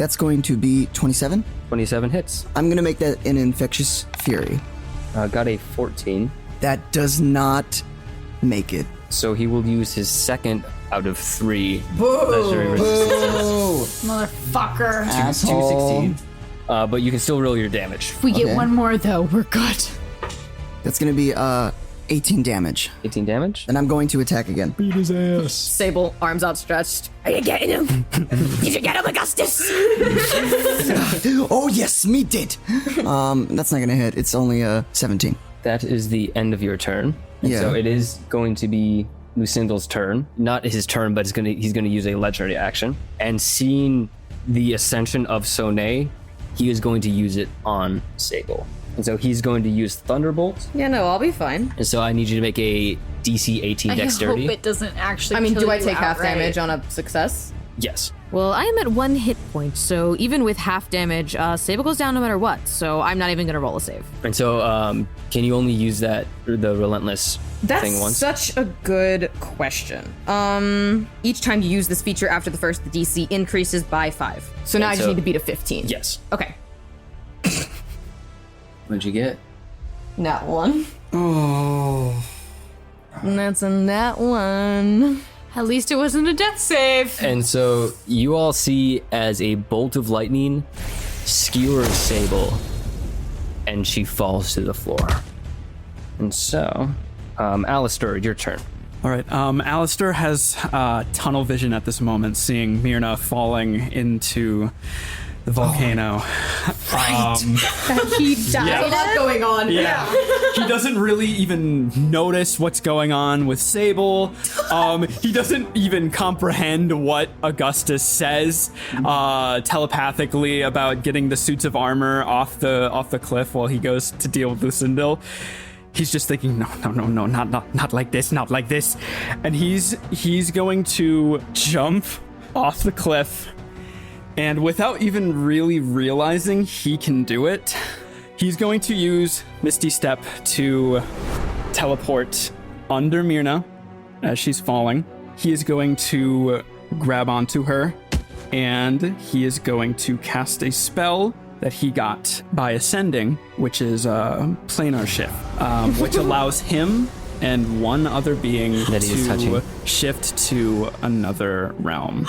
[SPEAKER 2] That's going to be 27.
[SPEAKER 1] 27 hits.
[SPEAKER 2] I'm going to make that an infectious fury.
[SPEAKER 1] Got a 14.
[SPEAKER 2] That does not make it.
[SPEAKER 1] So he will use his second out of 3 legendary resistances.
[SPEAKER 5] Motherfucker.
[SPEAKER 2] Asshole.
[SPEAKER 1] 216. But you can still roll your damage.
[SPEAKER 5] If we get one more, though, we're good.
[SPEAKER 2] That's going to be 18 damage.
[SPEAKER 1] 18 damage?
[SPEAKER 2] And I'm going to attack again.
[SPEAKER 14] Beat his ass.
[SPEAKER 13] Sable, arms outstretched.
[SPEAKER 4] Are you getting him? Did you get him, Augustus?
[SPEAKER 2] Oh, yes, me did. That's not going to hit. It's only 17.
[SPEAKER 1] That is the end of your turn. And
[SPEAKER 2] Yeah.
[SPEAKER 1] so it is going to be Lucendil's turn. Not his turn, but he's going to use a legendary action. And seeing the ascension of Soné, he is going to use it on Sable. And so he's going to use Thunderbolt.
[SPEAKER 13] Yeah, no, I'll be fine.
[SPEAKER 1] And so I need you to make a DC 18 dexterity.
[SPEAKER 5] I hope it doesn't actually
[SPEAKER 13] I mean,
[SPEAKER 5] kill
[SPEAKER 13] do I
[SPEAKER 5] you
[SPEAKER 13] take half
[SPEAKER 5] outright.
[SPEAKER 13] damage on a success?
[SPEAKER 1] Yes.
[SPEAKER 13] Well, I am at 1 hit point, so even with half damage, Sable goes down no matter what, so I'm not even going to roll a save.
[SPEAKER 1] And so can you only use the relentless thing once?
[SPEAKER 13] That's such a good question. Each time you use this feature after the first, the DC increases by 5. So now I just need to beat a 15.
[SPEAKER 1] Yes.
[SPEAKER 13] Okay.
[SPEAKER 1] What'd you get?
[SPEAKER 13] Nat 1.
[SPEAKER 2] Oh.
[SPEAKER 13] And that's a nat 1.
[SPEAKER 5] At least it wasn't a death save.
[SPEAKER 1] And so you all see as a bolt of lightning skewers Sable, and she falls to the floor. And so, Alistair, your turn.
[SPEAKER 14] All right. Alistair has tunnel vision at this moment, seeing Myrna falling into the volcano.
[SPEAKER 5] He died.
[SPEAKER 14] Yeah.
[SPEAKER 13] A lot going on.
[SPEAKER 14] Yeah. He doesn't really even notice what's going on with Sable. He doesn't even comprehend what Augustus says telepathically about getting the suits of armor off the cliff while he goes to deal with Lucendil. He's just thinking, no, not like this, not like this. And he's going to jump off the cliff. And without even really realizing he can do it, he's going to use Misty Step to teleport under Myrna as she's falling. He is going to grab onto her, and he is going to cast a spell that he got by ascending, which is a planar shift, which allows him and one other being
[SPEAKER 1] that he is touching.
[SPEAKER 14] Shift to another realm.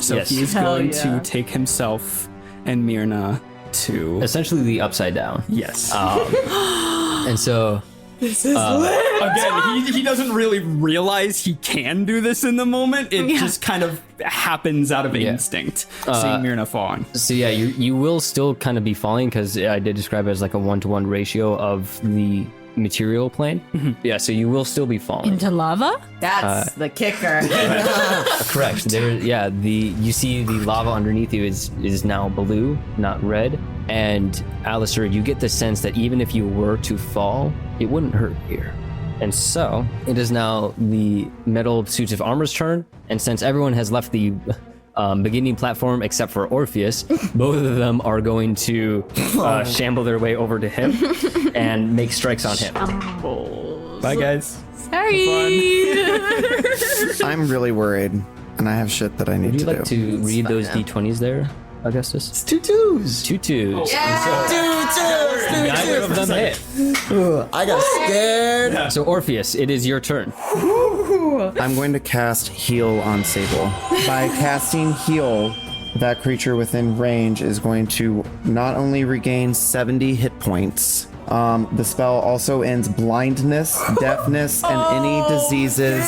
[SPEAKER 14] So
[SPEAKER 1] Yes.
[SPEAKER 14] he's going to take himself and Myrna to
[SPEAKER 1] essentially the upside down.
[SPEAKER 14] Yes.
[SPEAKER 1] And so
[SPEAKER 5] this is lit.
[SPEAKER 14] Again, he doesn't really realize he can do this in the moment. It just kind of happens out of instinct, seeing Myrna falling.
[SPEAKER 1] So yeah, you will still kind of be falling because I did describe it as like a 1-to-1 ratio of the material plane. Yeah, so you will still be falling
[SPEAKER 5] into lava.
[SPEAKER 13] That's the kicker.
[SPEAKER 1] Correct. You see the lava underneath you is now blue, not red. And Alistair, you get the sense that even if you were to fall, it wouldn't hurt here. And so it is now the metal suits of armor's turn. And since everyone has left the beginning platform except for Orpheus, both of them are going to shamble their way over to him and make strikes on him.
[SPEAKER 14] Bye, guys.
[SPEAKER 5] Sorry.
[SPEAKER 6] I'm really worried, and I have shit that I need
[SPEAKER 1] Would you
[SPEAKER 6] to
[SPEAKER 1] like
[SPEAKER 6] do.
[SPEAKER 1] to read those D20s there, Augustus?
[SPEAKER 2] It's 2 2s.
[SPEAKER 1] 2 2s.
[SPEAKER 2] Neither
[SPEAKER 1] of them hit.
[SPEAKER 2] I got scared.
[SPEAKER 1] So Orpheus, it is your turn.
[SPEAKER 6] I'm going to cast Heal on Sable. By casting Heal, that creature within range is going to not only regain 70 hit points, the spell also ends blindness, deafness, and any diseases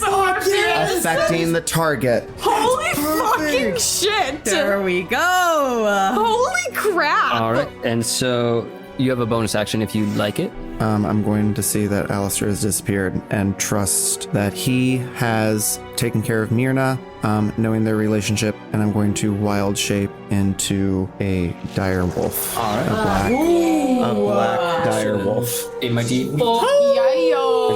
[SPEAKER 6] affecting the target.
[SPEAKER 5] Holy fucking shit.
[SPEAKER 13] There we go.
[SPEAKER 5] Holy crap.
[SPEAKER 1] All right, and so you have a bonus action if you'd like it.
[SPEAKER 6] I'm going to see that Alistair has disappeared and trust that he has taken care of Myrna, knowing their relationship, and I'm going to wild shape into a dire wolf.
[SPEAKER 1] All right.
[SPEAKER 6] A black dire wolf.
[SPEAKER 1] A mighty. And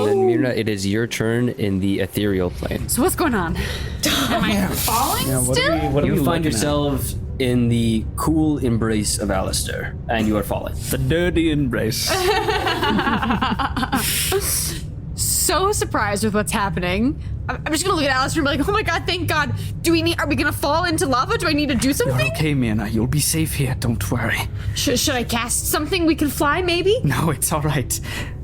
[SPEAKER 1] then Myrna, it is your turn in the ethereal plane.
[SPEAKER 5] So what's going on? Am I falling still?
[SPEAKER 1] You find yourselves in the cool embrace of Alistair, and you are falling.
[SPEAKER 14] The dirty embrace.
[SPEAKER 5] So surprised with what's happening. I'm just gonna look at Alistair and be like, oh my god, thank God. Are we gonna fall into lava? Do I need to do something?
[SPEAKER 14] You're okay, Myrna. You'll be safe here. Don't worry.
[SPEAKER 5] Should I cast something we can fly, maybe?
[SPEAKER 14] No, it's all right.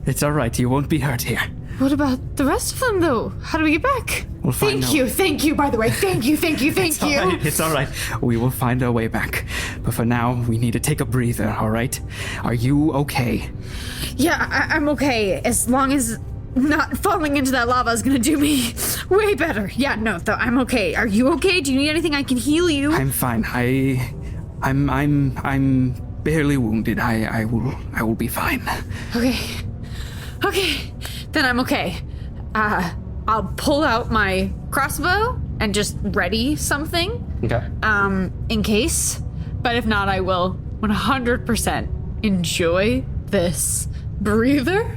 [SPEAKER 14] It's all right. You won't be hurt here.
[SPEAKER 5] What about the rest of them, though? How do we get back?
[SPEAKER 14] We'll find
[SPEAKER 5] Thank you, by the way. Thank you.
[SPEAKER 14] It's all right. We will find our way back. But for now, we need to take a breather, all right? Are you okay?
[SPEAKER 5] Yeah, I'm okay. As long as not falling into that lava is gonna do me way better. Yeah, no, I'm okay. Are you okay? Do you need anything? I can heal you.
[SPEAKER 14] I'm fine. I'm barely wounded. I will be fine.
[SPEAKER 5] Okay. Then I'm okay. I'll pull out my crossbow and just ready something.
[SPEAKER 1] Okay.
[SPEAKER 5] In case. But if not, I will 100% enjoy this breather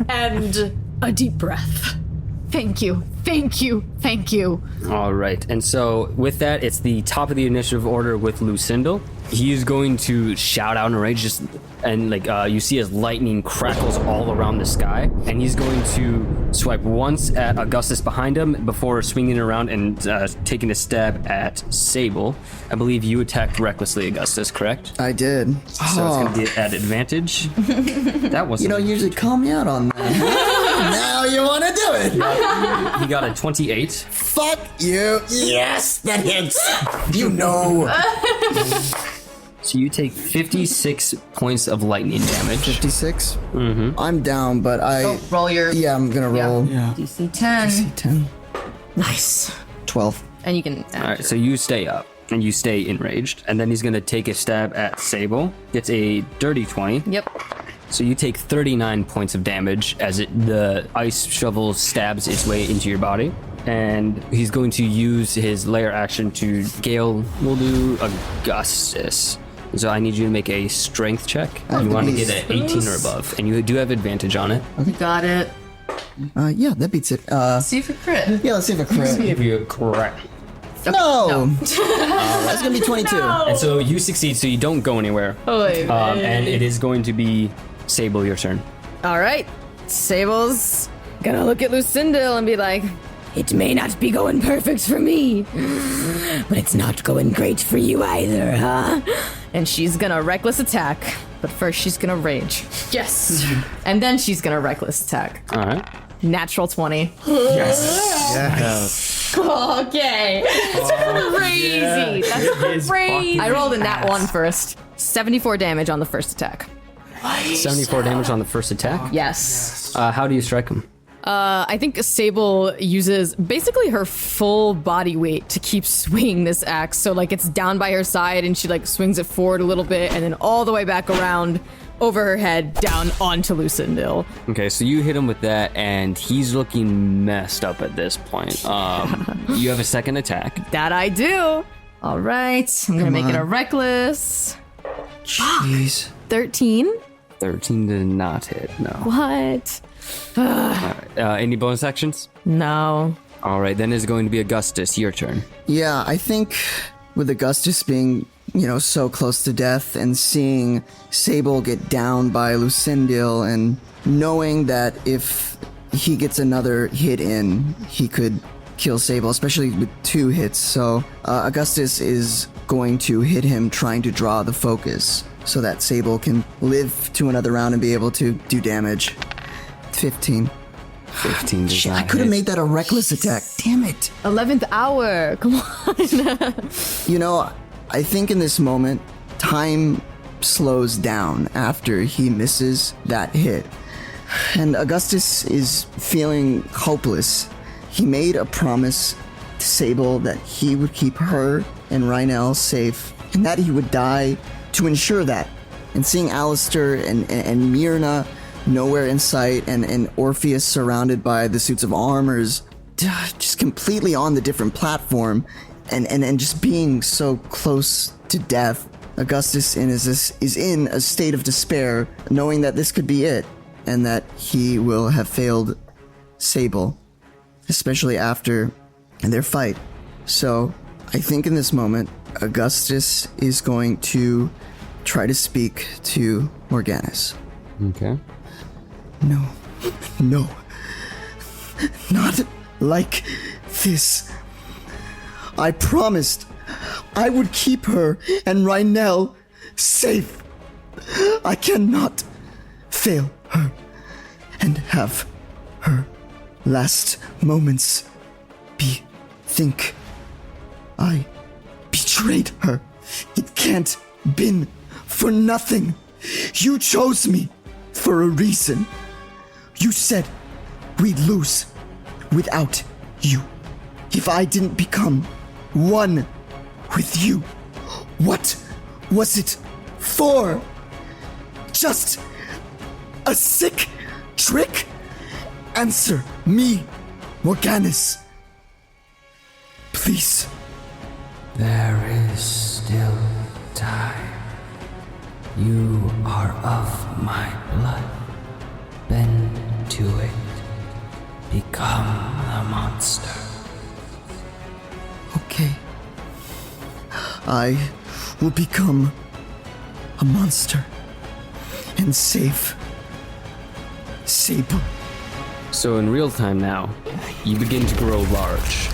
[SPEAKER 5] and a deep breath. Thank you.
[SPEAKER 1] All right. And so with that, it's the top of the initiative order with Lucendil. He is going to shout out in a rage, you see as lightning crackles all around the sky, and he's going to swipe once at Augustus behind him before swinging around and taking a stab at Sable. I believe you attacked recklessly, Augustus, correct?
[SPEAKER 2] I did.
[SPEAKER 1] So it's going to be at advantage. That was
[SPEAKER 2] You don't usually call me out on that. Now you want to do it.
[SPEAKER 1] He got a 28.
[SPEAKER 2] Fuck you. Yes, that hits. You know.
[SPEAKER 1] So you take 56 points of lightning damage.
[SPEAKER 2] 56?
[SPEAKER 1] Mm-hmm.
[SPEAKER 2] I'm down, but
[SPEAKER 13] roll your...
[SPEAKER 2] Yeah, I'm gonna roll.
[SPEAKER 13] Yeah. DC 10.
[SPEAKER 2] DC 10.
[SPEAKER 13] Nice.
[SPEAKER 2] 12.
[SPEAKER 13] And you can...
[SPEAKER 1] All right, so you stay up, and you stay enraged. And then he's going to take a stab at Sable. It's a dirty 20.
[SPEAKER 13] Yep.
[SPEAKER 1] So you take 39 points of damage as the ice shovel stabs its way into your body. And he's going to use his lair action to Gale. We'll do Augustus. So I need you to make a strength check. You want to get an 18 or above, and you do have advantage on it.
[SPEAKER 13] You got it.
[SPEAKER 2] Yeah, that beats it.
[SPEAKER 13] See if it crit.
[SPEAKER 2] Yeah, let's see if it crit.
[SPEAKER 1] See if you crit.
[SPEAKER 2] No! That's gonna be 22.
[SPEAKER 1] No. And so you succeed, so you don't go anywhere. And it is going to be Sable, your turn.
[SPEAKER 13] All right. Sable's gonna look at Lucendil and be like,
[SPEAKER 4] it may not be going perfect for me, but it's not going great for you either, huh?
[SPEAKER 13] And she's gonna reckless attack, but first she's gonna rage.
[SPEAKER 5] Yes.
[SPEAKER 13] And then she's gonna reckless attack.
[SPEAKER 1] All right.
[SPEAKER 13] Natural 20.
[SPEAKER 14] Yes.
[SPEAKER 5] Okay. That's crazy. That's crazy.
[SPEAKER 13] I rolled a nat 1 first. 74 damage on the first attack.
[SPEAKER 1] 74 damage on the first attack?
[SPEAKER 13] Yes.
[SPEAKER 1] How do you strike him?
[SPEAKER 13] I think Sable uses basically her full body weight to keep swinging this axe. So like it's down by her side and she like swings it forward a little bit and then all the way back around over her head down onto Lucendil.
[SPEAKER 1] Okay, so you hit him with that and he's looking messed up at this point. You have a second attack.
[SPEAKER 13] That I do. All right, I'm gonna make it a reckless.
[SPEAKER 1] Jeez.
[SPEAKER 13] 13.
[SPEAKER 1] 13 did not hit, no.
[SPEAKER 13] What?
[SPEAKER 1] Any bonus actions?
[SPEAKER 13] No.
[SPEAKER 1] All right, then it's going to be Augustus. Your turn.
[SPEAKER 2] Yeah, I think with Augustus being, so close to death and seeing Sable get down by Lucendil and knowing that if he gets another hit in, he could kill Sable, especially with 2 hits. So Augustus is going to hit him trying to draw the focus so that Sable can live to another round and be able to do damage. 15.
[SPEAKER 1] 15 does
[SPEAKER 2] Shit,
[SPEAKER 1] not
[SPEAKER 2] I could have
[SPEAKER 1] hit.
[SPEAKER 2] made that a reckless attack. Damn it.
[SPEAKER 13] 11th hour. Come on.
[SPEAKER 2] I think in this moment, time slows down after he misses that hit. And Augustus is feeling hopeless. He made a promise to Sable that he would keep her and Ranallo safe, and that he would die to ensure that. And seeing Alistair and Myrna nowhere in sight, and Orpheus surrounded by the suits of armors, just completely on the different platform, and just being so close to death, Augustus is in a state of despair, knowing that this could be it, and that he will have failed Sable, especially after their fight. So, I think in this moment, Augustus is going to try to speak to Morganus.
[SPEAKER 1] Okay.
[SPEAKER 2] No. Not like this. I promised I would keep her and Ranallo safe. I cannot fail her and have her last moments think I betrayed her. It can't been for nothing. You chose me for a reason. You said we'd lose without you. If I didn't become one with you, what was it for? Just a sick trick? Answer me, Morganus. Please.
[SPEAKER 15] There is still time. You are of my blood. Bend to it. Become the monster.
[SPEAKER 2] Okay. I will become a monster and save Sable.
[SPEAKER 1] So in real time now, you begin to grow large.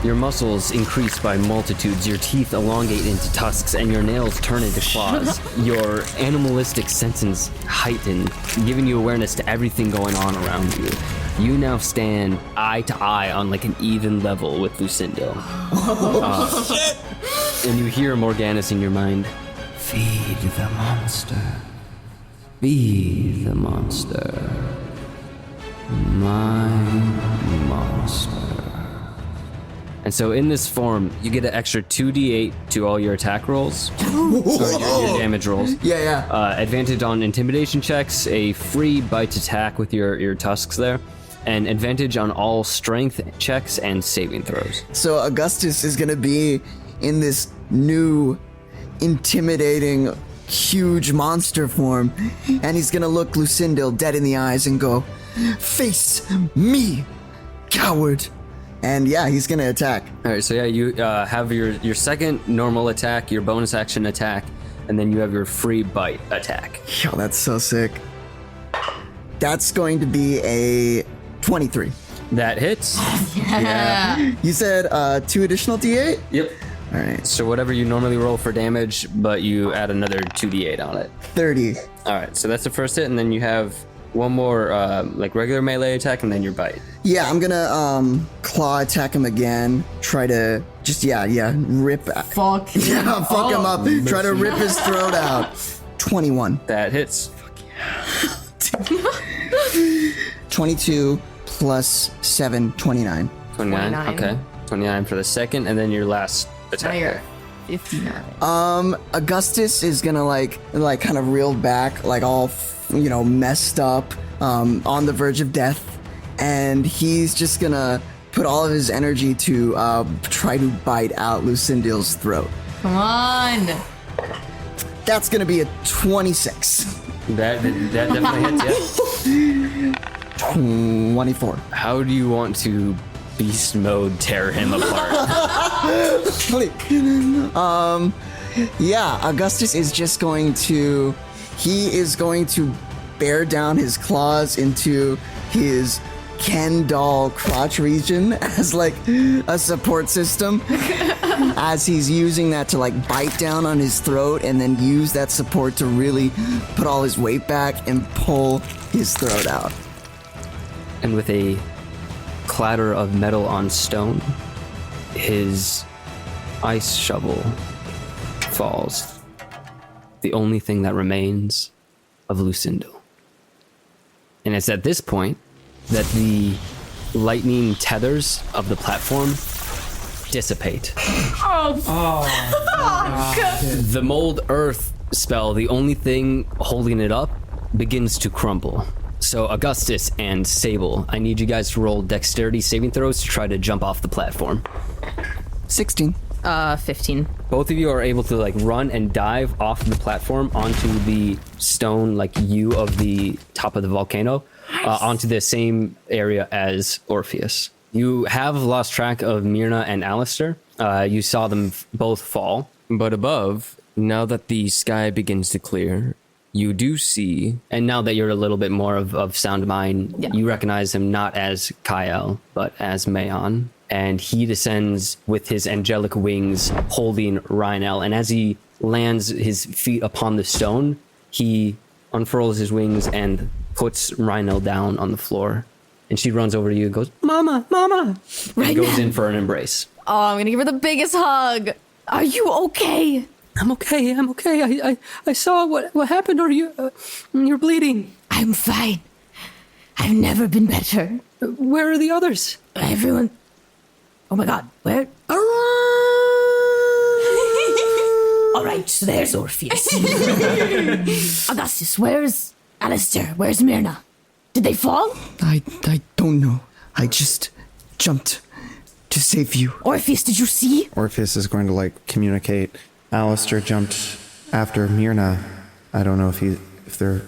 [SPEAKER 1] Your muscles increase by multitudes, your teeth elongate into tusks, and your nails turn into claws. Your animalistic senses heighten, giving you awareness to everything going on around you. You now stand eye to eye on like an even level with Lucendil. And you hear Morganus in your mind.
[SPEAKER 15] Feed the monster. Be the monster. My monster.
[SPEAKER 1] And so in this form, you get an extra 2d8 to all your attack rolls. Your damage rolls.
[SPEAKER 2] Yeah.
[SPEAKER 1] Advantage on intimidation checks, a free bite attack with your tusks there, and advantage on all strength checks and saving throws.
[SPEAKER 2] So Augustus is going to be in this new, intimidating, huge monster form, and he's going to look Lucendil dead in the eyes and go, "Face me, coward." And yeah, he's gonna attack.
[SPEAKER 1] All right, so yeah, you have your second normal attack, your bonus action attack, and then you have your free bite attack.
[SPEAKER 2] Yo, that's so sick. That's going to be a 23.
[SPEAKER 1] That hits.
[SPEAKER 2] Yeah. You said 2 additional d8?
[SPEAKER 1] Yep.
[SPEAKER 2] All right.
[SPEAKER 1] So whatever you normally roll for damage, but you add another 2d8 on it.
[SPEAKER 2] 30.
[SPEAKER 1] All right, so that's the first hit, and then you have one more like regular melee attack, and then your bite.
[SPEAKER 2] Yeah, I'm gonna claw attack him again. Try to just rip.
[SPEAKER 16] Fuck him
[SPEAKER 2] fuck him up. Try to rip his throat out. 21.
[SPEAKER 1] That hits.
[SPEAKER 2] 22 plus 7, 29.
[SPEAKER 1] 29. Okay. 29 for the second, and then your last attack.
[SPEAKER 16] 59.
[SPEAKER 2] Augustus is gonna like kind of reel back, like all messed up, on the verge of death, and he's just gonna put all of his energy to try to bite out Lucendil's throat.
[SPEAKER 16] Come on.
[SPEAKER 2] That's gonna be a 26.
[SPEAKER 1] That definitely hits, yeah.
[SPEAKER 2] 24.
[SPEAKER 1] How do you want to beast mode tear him apart?
[SPEAKER 2] Yeah, Augustus is just going to bear down his claws into his Ken doll crotch region as like a support system, as he's using that to like bite down on his throat and then use that support to really put all his weight back and pull his throat out.
[SPEAKER 1] And with a clatter of metal on stone, his ice shovel falls. The only thing that remains of Lucendil. And it's at this point that the lightning tethers of the platform dissipate. The mold earth spell, the only thing holding it up, begins to crumble. So Augustus and Sable, I need you guys to roll dexterity saving throws to try to jump off the platform.
[SPEAKER 2] 16.
[SPEAKER 13] 15.
[SPEAKER 1] Both of you are able to like run and dive off the platform onto the stone like U of the top of the volcano, onto the same area as Orpheus. You have lost track of Myrna and Alistair. You saw them both fall, but above, now that the sky begins to clear, you do see, and now that you're a little bit more of sound mind, you recognize him not as Kyle, but as Mayon. And he descends with his angelic wings holding Ranallo. And as he lands his feet upon the stone, he unfurls his wings and puts Ranallo down on the floor. And she runs over to you and goes, Mama, Mama! And goes in for an embrace.
[SPEAKER 13] Oh, I'm gonna give her the biggest hug. Are you okay?
[SPEAKER 17] I'm okay. I saw what happened. Or you're bleeding.
[SPEAKER 4] I'm fine. I've never been better.
[SPEAKER 17] Where are the others?
[SPEAKER 4] Everyone. Oh my God, where? All right, so there's Orpheus. Augustus, where's Alistair? Where's Myrna? Did they fall?
[SPEAKER 2] I don't know. I just jumped to save you.
[SPEAKER 4] Orpheus, did you see?
[SPEAKER 6] Orpheus is going to communicate. Alistair jumped after Myrna. I don't know if they're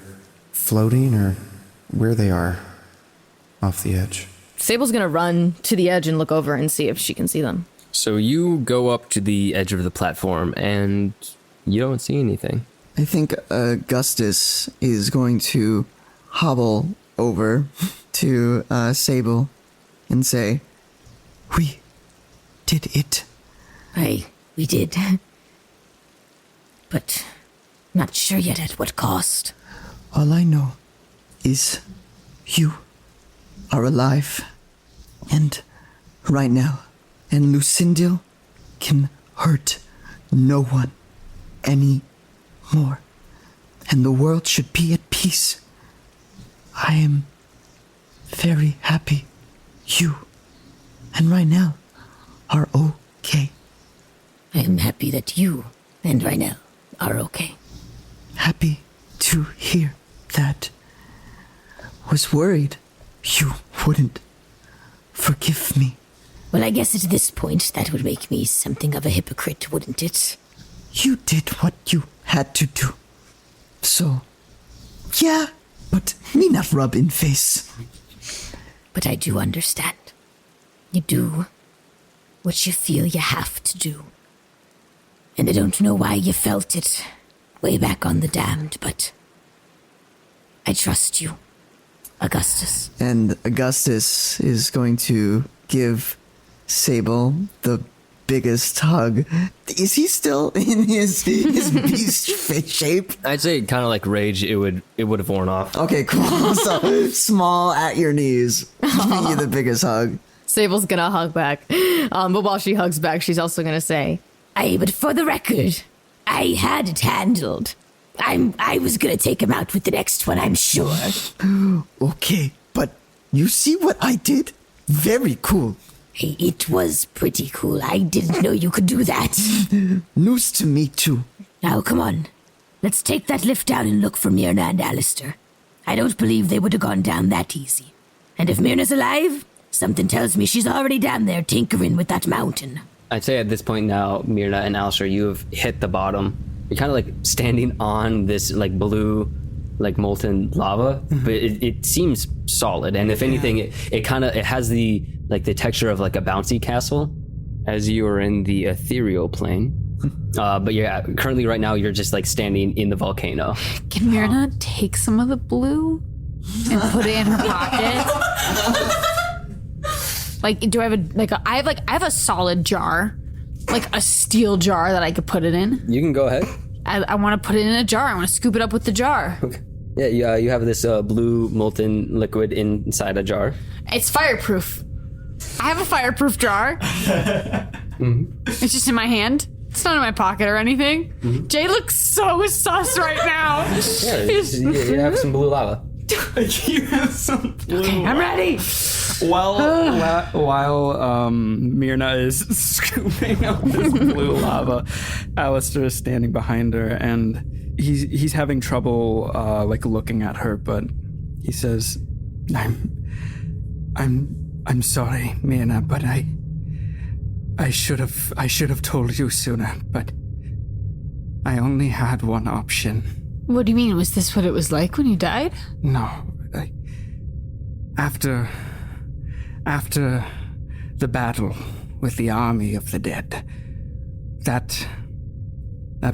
[SPEAKER 6] floating or where they are off the edge.
[SPEAKER 13] Sable's gonna run to the edge and look over and see if she can see them.
[SPEAKER 1] So you go up to the edge of the platform and you don't see anything.
[SPEAKER 2] I think Augustus is going to hobble over to Sable and say, We did it.
[SPEAKER 4] We did. But not sure yet at what cost.
[SPEAKER 2] All I know is you are alive. And right now. And Lucendil can hurt no one any more. And the world should be at peace. I am very happy you and Ranallo are okay.
[SPEAKER 4] I am happy that you and Ranallo are okay.
[SPEAKER 2] Happy to hear that. Was worried you wouldn't forgive me.
[SPEAKER 4] Well, I guess at this point that would make me something of a hypocrite, wouldn't it?
[SPEAKER 2] You did what you had to do. So, yeah, but me not rub in face.
[SPEAKER 4] But I do understand. You do what you feel you have to do. And I don't know why you felt it way back on the damned, but I trust you, Augustus.
[SPEAKER 2] And Augustus is going to give Sable the biggest hug. Is he still in his beast face shape?
[SPEAKER 1] I'd say kind of like rage, it would have worn off.
[SPEAKER 2] Okay, cool. So small at your knees. Giving you the biggest hug.
[SPEAKER 13] Sable's gonna hug back. But while she hugs back, she's also gonna say,
[SPEAKER 4] but for the record, I had it handled. I was gonna take him out with the next one, I'm sure.
[SPEAKER 2] Okay, but you see what I did? Very cool.
[SPEAKER 4] Hey, it was pretty cool. I didn't know you could do that.
[SPEAKER 2] News to me, too.
[SPEAKER 4] Now, come on. Let's take that lift down and look for Myrna and Alistair. I don't believe they would have gone down that easy. And if Myrna's alive, something tells me she's already down there tinkering with that mountain.
[SPEAKER 1] I'd say at this point now, Myrna and Alistair, you have hit the bottom. You're kind of standing on this blue, molten lava, but it seems solid. And if anything, it has the texture of a bouncy castle as you are in the ethereal plane. But yeah, currently right now you're just standing in the volcano.
[SPEAKER 5] Can Myrna take some of the blue and put it in her pocket? Do I have I have a solid jar, a steel jar that I could put it in.
[SPEAKER 1] You can go ahead.
[SPEAKER 5] I want to put it in a jar. I want to scoop it up with the jar.
[SPEAKER 1] Okay. Yeah, you have this blue molten liquid inside a jar.
[SPEAKER 5] It's fireproof. I have a fireproof jar. It's just in my hand. It's not in my pocket or anything. Mm-hmm. Jay looks so sus right now.
[SPEAKER 1] Yeah, you have some blue lava.
[SPEAKER 14] You have some blue
[SPEAKER 5] Okay, I'm ready.
[SPEAKER 14] While Myrna is scooping up this blue lava, Alistair is standing behind her, and he's having trouble looking at her, but he says, I'm sorry, Myrna, but I should have told you sooner, but I only had one option.
[SPEAKER 5] What do you mean? Was this what it was like when you died?
[SPEAKER 14] No. After the battle with the army of the dead, that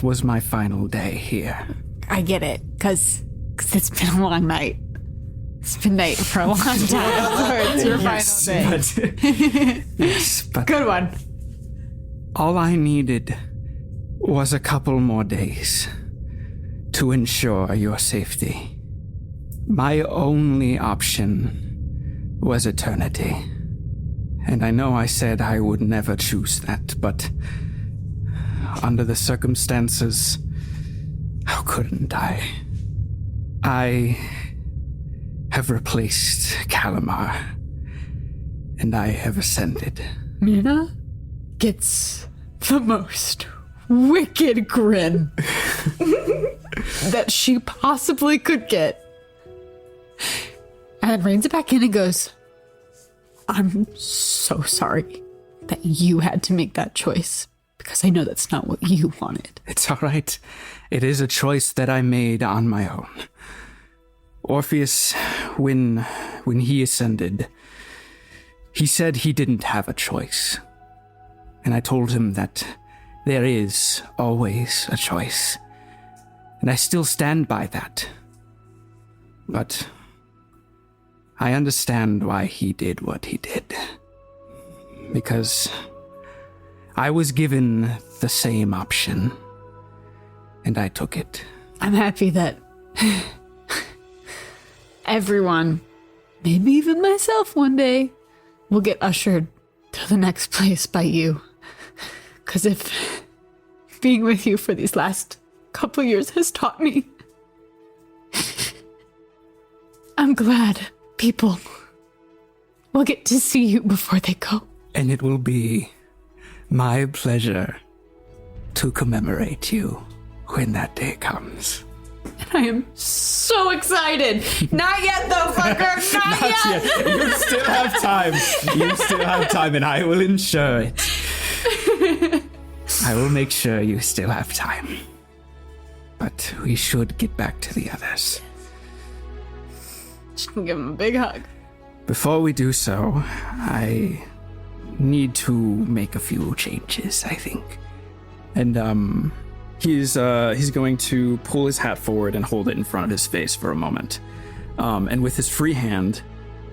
[SPEAKER 14] was my final day here.
[SPEAKER 5] I get it, because it's been a long night. It's been night for a long time. So it's your final day.
[SPEAKER 14] Yes, but
[SPEAKER 5] Good one.
[SPEAKER 14] all I needed was a couple more days to ensure your safety. My only option was eternity. And I know I said I would never choose that, but under the circumstances, how couldn't I? I have replaced Calamar, and I have ascended.
[SPEAKER 5] Myrna gets the most wicked grin that she possibly could get. And then reins it back in and goes, I'm so sorry that you had to make that choice, because I know that's not what you wanted.
[SPEAKER 14] It's all right. It is a choice that I made on my own. Orpheus, when he ascended, he said he didn't have a choice. And I told him that there is always a choice. And I still stand by that. But I understand why he did what he did. Because I was given the same option, and I took it.
[SPEAKER 5] I'm happy that everyone, maybe even myself one day, will get ushered to the next place by you. Because if being with you for these last couple years has taught me, I'm glad people will get to see you before they go.
[SPEAKER 14] And it will be my pleasure to commemorate you when that day comes.
[SPEAKER 5] And I am so excited. Not yet, though, fucker. Not yet.
[SPEAKER 14] You still have time. You still have time, and I will ensure it. I will make sure you still have time. But we should get back to the others.
[SPEAKER 5] Just give him a big hug.
[SPEAKER 14] Before we do so, I need to make a few changes, I think. And he's going to pull his hat forward and hold it in front of his face for a moment. And with his free hand,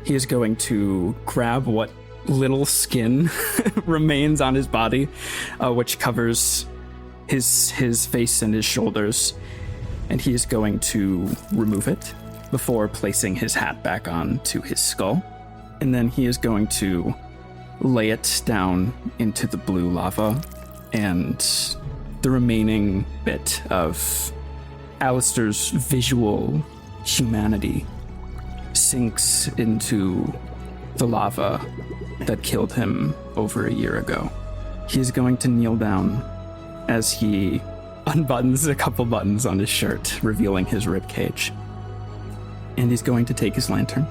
[SPEAKER 14] he is going to grab what little skin remains on his body, which covers his face and his shoulders, and he is going to remove it before placing his hat back on to his skull. And then he is going to lay it down into the blue lava, and the remaining bit of Alistair's visual humanity sinks into the lava that killed him over a year ago. He is going to kneel down as he unbuttons a couple buttons on his shirt, revealing his ribcage. And he's going to take his lantern,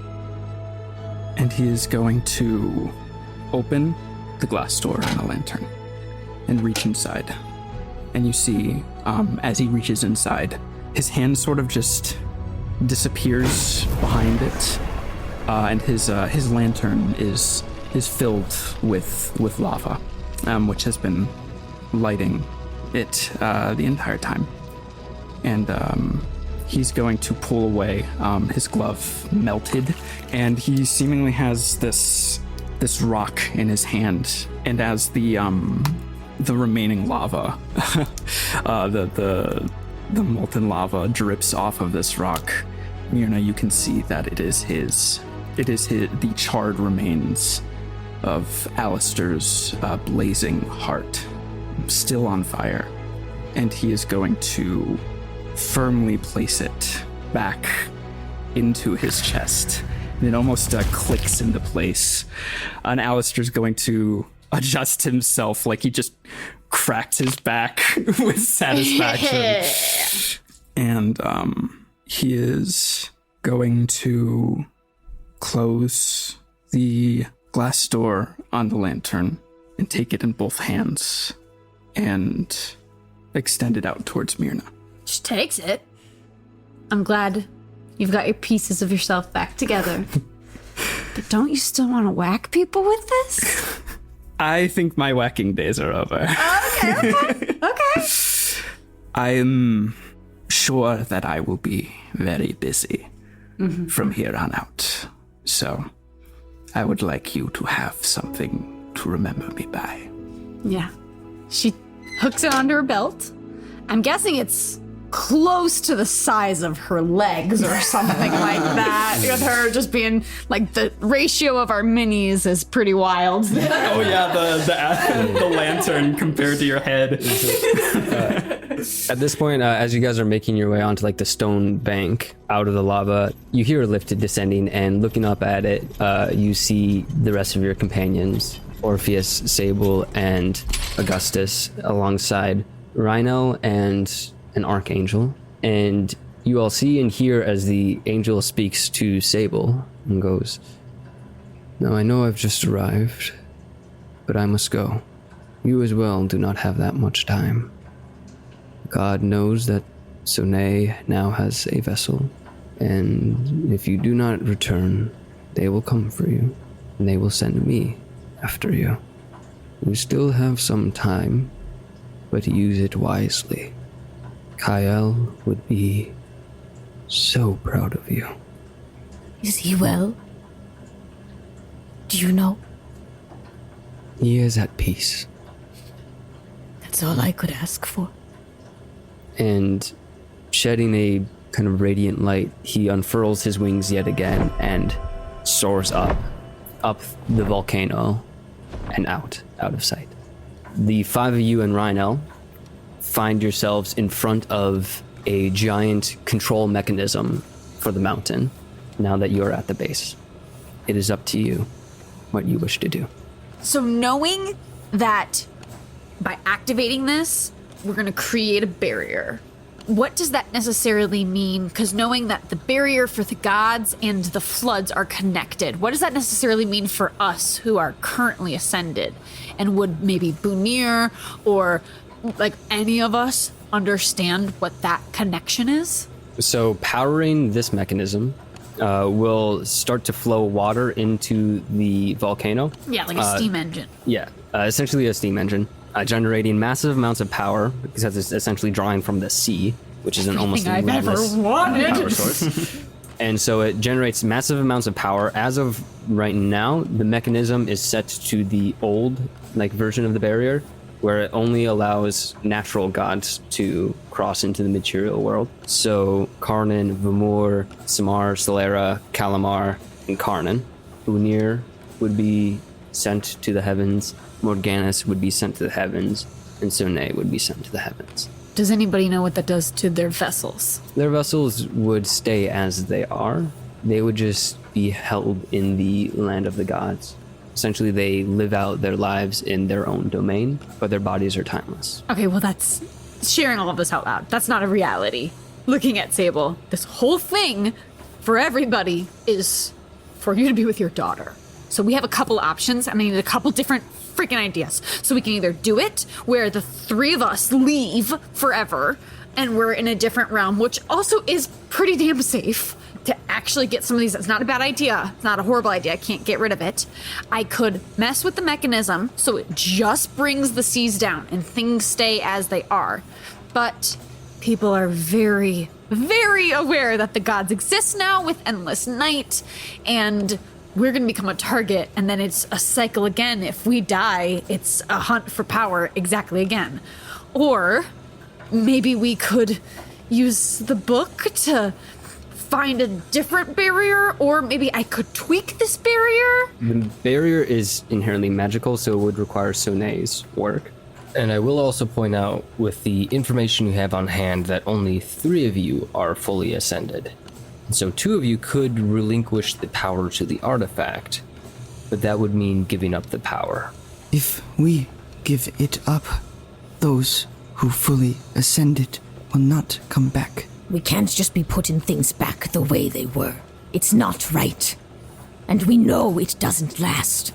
[SPEAKER 14] and he is going to open the glass door on the lantern and reach inside. And you see, as he reaches inside, his hand sort of just disappears behind it, and his lantern is filled with lava, which has been lighting it the entire time. And he's going to pull away. His glove melted, and he seemingly has this rock in his hand. And as the remaining lava, the molten lava drips off of this rock, Myrna, you can see that it is the charred remains of Alistair's blazing heart, still on fire. And he is going to firmly place it back into his chest. And it almost clicks into place. And Alistair's going to adjust himself like he just cracked his back with satisfaction. And he is going to close the glass door on the lantern and take it in both hands and extend it out towards Myrna.
[SPEAKER 5] She takes it. I'm glad you've got your pieces of yourself back together. But don't you still want to whack people with this?
[SPEAKER 14] I think my whacking days are over.
[SPEAKER 5] Okay.
[SPEAKER 14] I'm
[SPEAKER 8] sure that I will be very busy from here on out. So I would like you to have something to remember me by.
[SPEAKER 5] Yeah. She hooks it onto her belt. I'm guessing it's close to the size of her legs or something like that. With her just being like, the ratio of our minis is pretty wild.
[SPEAKER 14] Oh yeah, the lantern compared to your head.
[SPEAKER 1] At this point, as you guys are making your way onto like the stone bank out of the lava, you hear a lift descending, and looking up at it, you see the rest of your companions, Orpheus, Sable, and Augustus, alongside Rhino and an archangel. And you all see and hear as the angel speaks to Sable and goes, "Now I know I've just arrived, but I must go. You as well do not have that much time. God knows that Sonae now has a vessel, and if you do not return, they will come for you, and they will send me after you. You still have some time, but use it wisely. Kyle would be so proud of you."
[SPEAKER 4] Is he well? Do you know?
[SPEAKER 1] He is at peace.
[SPEAKER 4] That's all I could ask for.
[SPEAKER 1] And shedding a kind of radiant light, he unfurls his wings yet again and soars up the volcano and out of sight. The five of you and Ranallo find yourselves in front of a giant control mechanism for the mountain now that you're at the base. It is up to you what you wish to do.
[SPEAKER 5] So knowing that by activating this, we're going to create a barrier, what does that necessarily mean? Because knowing that the barrier for the gods and the floods are connected, what does that necessarily mean for us who are currently ascended? And would maybe Bunir or like any of us understand what that connection is?
[SPEAKER 1] So powering this mechanism will start to flow water into the volcano.
[SPEAKER 5] Yeah, like a steam engine.
[SPEAKER 1] Yeah, essentially a steam engine, generating massive amounts of power because it's essentially drawing from the sea, which is an almost limitless power source. And so it generates massive amounts of power. As of right now, the mechanism is set to the old version of the barrier, where it only allows natural gods to cross into the material world. So Karnan, Vamur, Samar, Solera, Kalamar, and Karnan. Bunir would be sent to the heavens, Morganus would be sent to the heavens, and Sonae would be sent to the heavens.
[SPEAKER 5] Does anybody know what that does to their vessels?
[SPEAKER 1] Their vessels would stay as they are. They would just be held in the land of the gods. Essentially, they live out their lives in their own domain, but their bodies are timeless.
[SPEAKER 5] Okay, well, that's sharing all of this out loud. That's not a reality. Looking at Sable, this whole thing for everybody is for you to be with your daughter. So we have a couple options. I mean, a couple different freaking ideas. So we can either do it where the three of us leave forever and we're in a different realm, which also is pretty damn safe to actually get some of these. It's not a bad idea. It's not a horrible idea. I can't get rid of it. I could mess with the mechanism so it just brings the seas down and things stay as they are. But people are very, very aware that the gods exist now with endless night, and we're going to become a target, and then it's a cycle again. If we die, it's a hunt for power exactly again. Or maybe we could use the book to find a different barrier, or maybe I could tweak this barrier.
[SPEAKER 1] The barrier is inherently magical, so it would require Sonae's work. And I will also point out, with the information you have on hand, that only 3 of you are fully ascended. So 2 of you could relinquish the power to the artifact, but that would mean giving up the power.
[SPEAKER 18] If we give it up, those who fully ascended will not come back.
[SPEAKER 4] We can't just be putting things back the way they were. It's not right. And we know it doesn't last.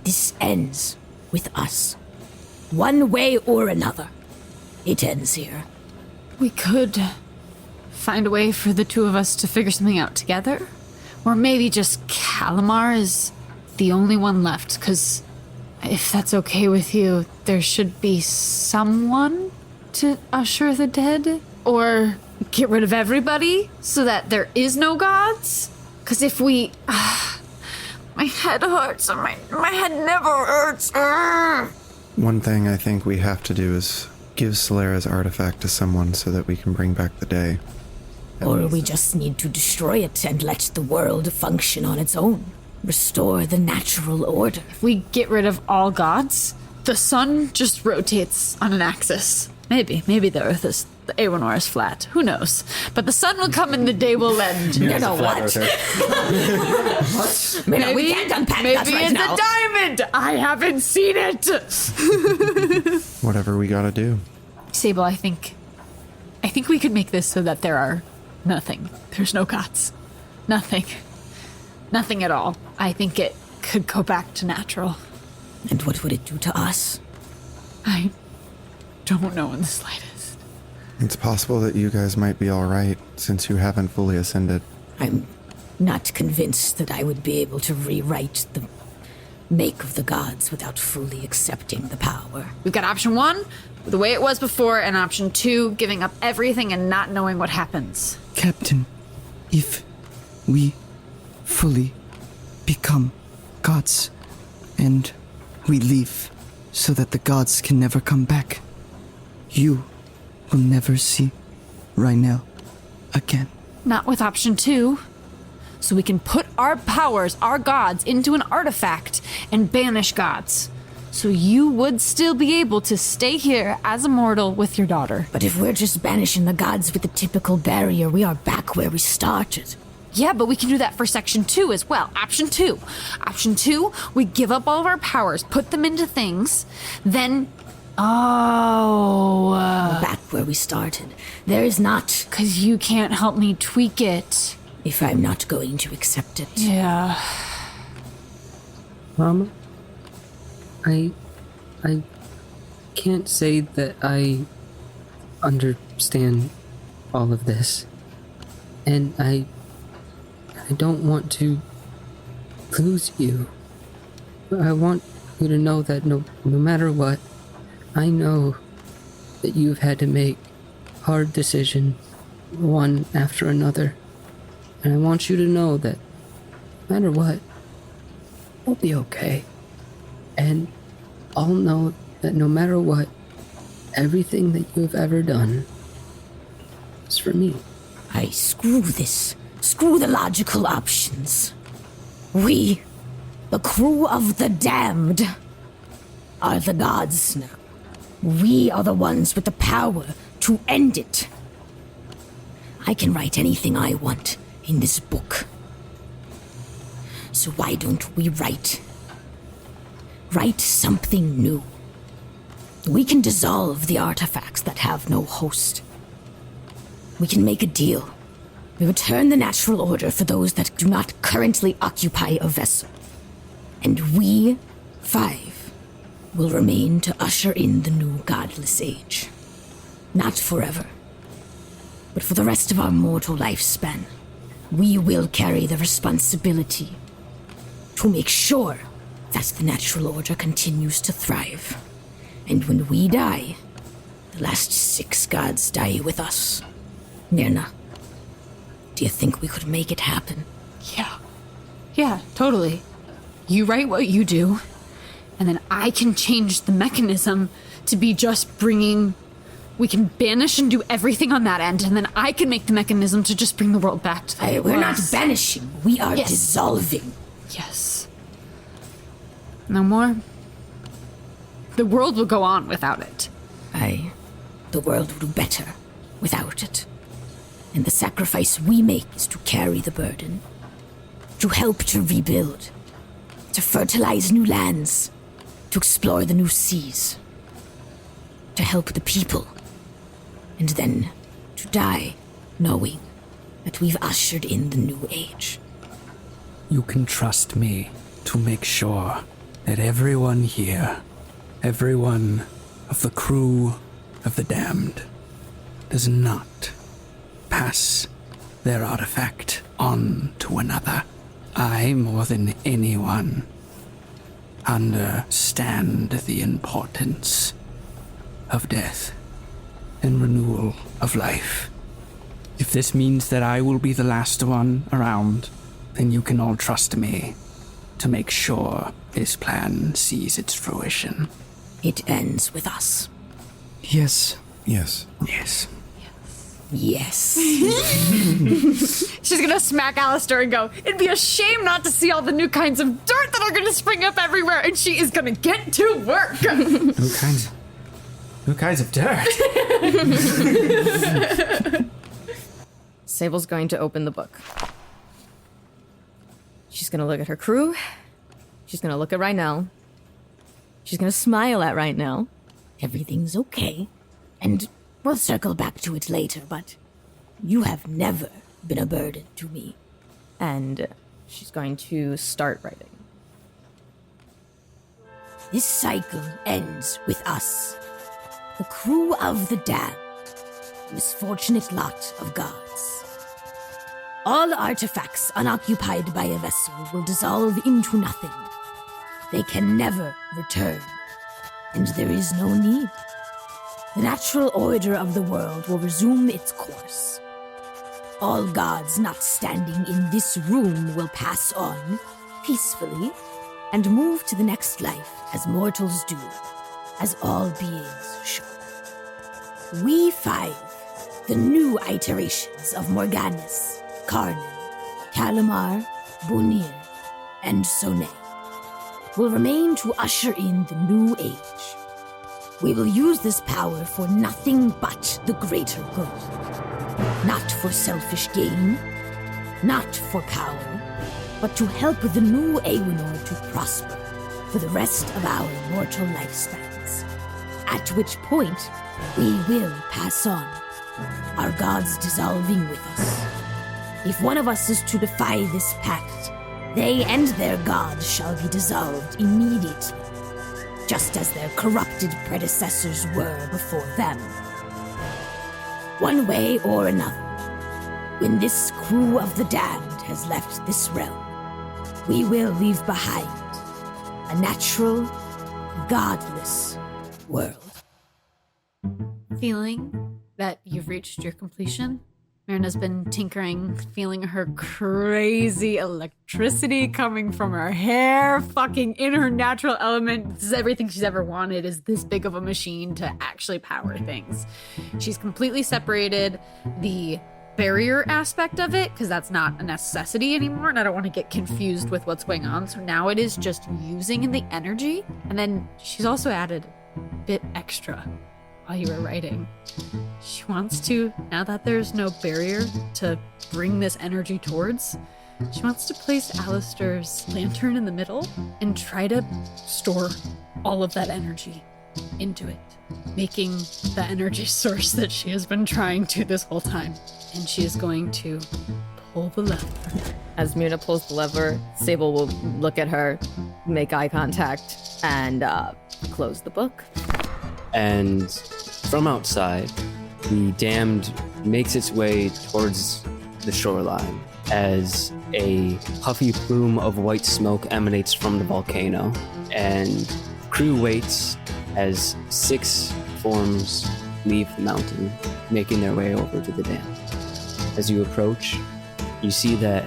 [SPEAKER 4] This ends with us. One way or another. It ends here.
[SPEAKER 5] We could find a way for the 2 of us to figure something out together. Or maybe just Kalamar is the only one left, because if that's okay with you, there should be someone to usher the dead. Or get rid of everybody so that there is no gods? Because if we... my head hurts, and my head never hurts.
[SPEAKER 6] One thing I think we have to do is give Solera's artifact to someone so that we can bring back the day.
[SPEAKER 4] Or we just need to destroy it and let the world function on its own. Restore the natural order.
[SPEAKER 5] If we get rid of all gods, the sun just rotates on an axis. Maybe the Earth is... the Aewenor is flat. Who knows? But the sun will come and the day will end.
[SPEAKER 4] You know what?
[SPEAKER 5] Maybe,
[SPEAKER 4] we can't unpack
[SPEAKER 5] maybe
[SPEAKER 4] that right
[SPEAKER 5] it's
[SPEAKER 4] now.
[SPEAKER 5] a diamond! I haven't seen it!
[SPEAKER 6] Whatever we gotta do.
[SPEAKER 5] Sable, I think we could make this so that there are nothing. There's no gods. Nothing. Nothing at all. I think it could go back to natural.
[SPEAKER 4] And what would it do to us?
[SPEAKER 5] I don't know in the slightest.
[SPEAKER 6] It's possible that you guys might be alright since you haven't fully ascended.
[SPEAKER 4] I'm not convinced that I would be able to rewrite the make of the gods without fully accepting the power.
[SPEAKER 5] We've got option 1, the way it was before, and option 2, giving up everything and not knowing what happens.
[SPEAKER 18] Captain, if we fully become gods and we leave so that the gods can never come back, you will never see Ranallo again.
[SPEAKER 5] Not with option 2. So we can put our powers, our gods, into an artifact and banish gods. So you would still be able to stay here as a mortal with your daughter.
[SPEAKER 4] But if we're just banishing the gods with the typical barrier, we are back where we started.
[SPEAKER 5] Yeah, but we can do that for section 2 as well. Option 2. Option 2, we give up all of our powers, put them into things, then...
[SPEAKER 4] We're back where we started. There is not...
[SPEAKER 5] 'Cause you can't help me tweak it.
[SPEAKER 4] If I'm not going to accept it.
[SPEAKER 5] Yeah.
[SPEAKER 15] Mama, I can't say that I understand all of this. And I don't want to lose you. I want you to know that no matter what, I know that you've had to make hard decisions, one after another. And I want you to know that no matter what, we'll be okay. And I'll know that no matter what, everything that you've ever done is for me.
[SPEAKER 4] Screw this. Screw the logical options. We, the crew of the damned, are the gods now. We are the ones with the power to end it. I can write anything I want in this book. So why don't we write something new? We can dissolve the artifacts that have no host. We can make a deal. We return the natural order for those that do not currently occupy a vessel. And we 5 will remain to usher in the new godless age. Not forever, but for the rest of our mortal lifespan. We will carry the responsibility to make sure that the natural order continues to thrive. And when we die, the last 6 gods die with us. Myrna, do you think we could make it happen?
[SPEAKER 5] Yeah, totally. You write what you do, and then I can change the mechanism to be just bringing... We can banish and do everything on that end, and then I can make the mechanism to just bring the world back to the way it
[SPEAKER 4] We're
[SPEAKER 5] was.
[SPEAKER 4] not banishing, we are dissolving.
[SPEAKER 5] Yes. No more? The world will go on without it.
[SPEAKER 4] The world will do better without it. And the sacrifice we make is to carry the burden. To help to rebuild. To fertilize new lands. To explore the new seas. To help the people. And then to die knowing that we've ushered in the new age.
[SPEAKER 8] You can trust me to make sure that everyone here, everyone of the crew of the damned, does not pass their artifact on to another. I, more than anyone, understand the importance of death and renewal of life.
[SPEAKER 14] If this means that I will be the last one around, then you can all trust me to make sure this plan sees its fruition.
[SPEAKER 4] It ends with us.
[SPEAKER 18] Yes.
[SPEAKER 3] Yes.
[SPEAKER 14] Yes.
[SPEAKER 4] Yes.
[SPEAKER 5] She's gonna smack Alistair and go, it'd be a shame not to see all the new kinds of dirt that are gonna spring up everywhere, and she is gonna get to work.
[SPEAKER 14] New kinds of dirt.
[SPEAKER 13] Sable's going to open the book. She's gonna look at her crew. She's gonna look at Ranallo. She's gonna smile at Ranallo.
[SPEAKER 4] Everything's okay, and we'll circle back to it later, but you have never been a burden to me.
[SPEAKER 13] And she's going to start writing.
[SPEAKER 4] This cycle ends with us, the crew of the damned, misfortunate lot of gods. All artifacts unoccupied by a vessel will dissolve into nothing. They can never return, and there is no need. The natural order of the world will resume its course. All gods not standing in this room will pass on, peacefully, and move to the next life as mortals do, as all beings should. We five, the new iterations of Morganus, Karnan, Calamar, Bonir, and Sonet, will remain to usher in the new age. We will use this power for nothing but the greater good. Not for selfish gain, not for power, but to help the new Aewenor to prosper for the rest of our mortal lifespans. At which point, we will pass on, our gods dissolving with us. If one of us is to defy this pact, they and their gods shall be dissolved immediately, just as their corrupted predecessors were before them. One way or another, when this crew of the damned has left this realm, we will leave behind a natural, godless world.
[SPEAKER 5] Feeling that you've reached your completion, Myrna's been tinkering, feeling her crazy electricity coming from her hair, fucking in her natural element. This is everything she's ever wanted, is this big of a machine to actually power things. She's completely separated the barrier aspect of it, because that's not a necessity anymore, and I don't want to get confused with what's going on. So now it is just using the energy. And then she's also added a bit extra while you were writing. She wants to, now that there's no barrier to bring this energy towards, she wants to place Alistair's lantern in the middle and try to store all of that energy into it, making the energy source that she has been trying to this whole time. And she is going to pull the lever.
[SPEAKER 13] As Myrna pulls the lever, Sable will look at her, make eye contact, and close the book.
[SPEAKER 1] And from outside, the damned makes its way towards the shoreline as a puffy plume of white smoke emanates from the volcano, and crew waits as 6 forms leave the mountain, making their way over to the dam. As you approach, you see that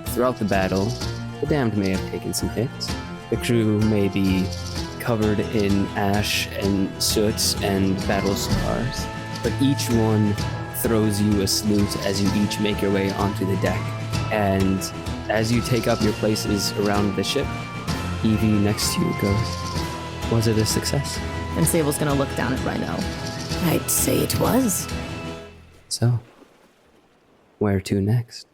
[SPEAKER 1] throughout the battle, the damned may have taken some hits. The crew may be covered in ash and soot and battle scars, but each one throws you a salute as you each make your way onto the deck. And as you take up your places around the ship, Evie next to you goes, "Was it a success?"
[SPEAKER 13] And Sable's gonna look down at Ranallo.
[SPEAKER 4] I'd say it was.
[SPEAKER 1] So, where to next?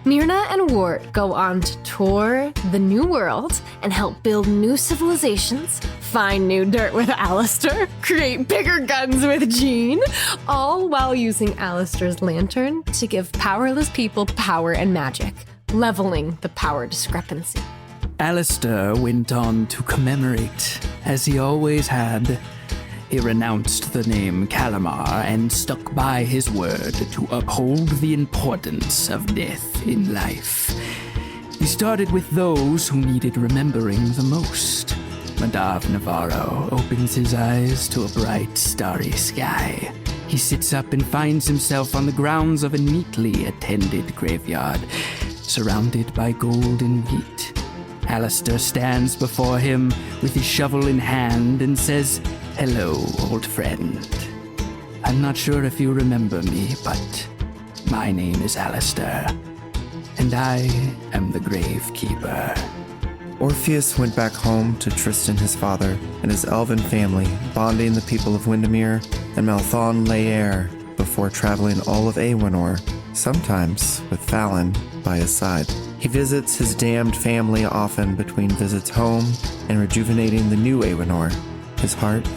[SPEAKER 19] Myrna and Wart go on to tour the new world and help build new civilizations, find new dirt with Alistair, create bigger guns with Jean, all while using Alistair's lantern to give powerless people power and magic, leveling the power discrepancy.
[SPEAKER 14] Alistair went on to commemorate, as he always had, he renounced the name Calamar and stuck by his word to uphold the importance of death in life. He started with those who needed remembering the most. Madav Navarro opens his eyes to a bright, starry sky. He sits up and finds himself on the grounds of a neatly attended graveyard, surrounded by golden wheat. Alistair stands before him with his shovel in hand and says, "Hello, old friend. I'm not sure if you remember me, but my name is Alistair, and I am the Gravekeeper."
[SPEAKER 6] Orpheus went back home to Tristan his father and his elven family, bonding the people of Windermere and Malthon-Laer before traveling all of Aewenor, sometimes with Fallon by his side. He visits his damned family often between visits home and rejuvenating the new Aewenor. His heart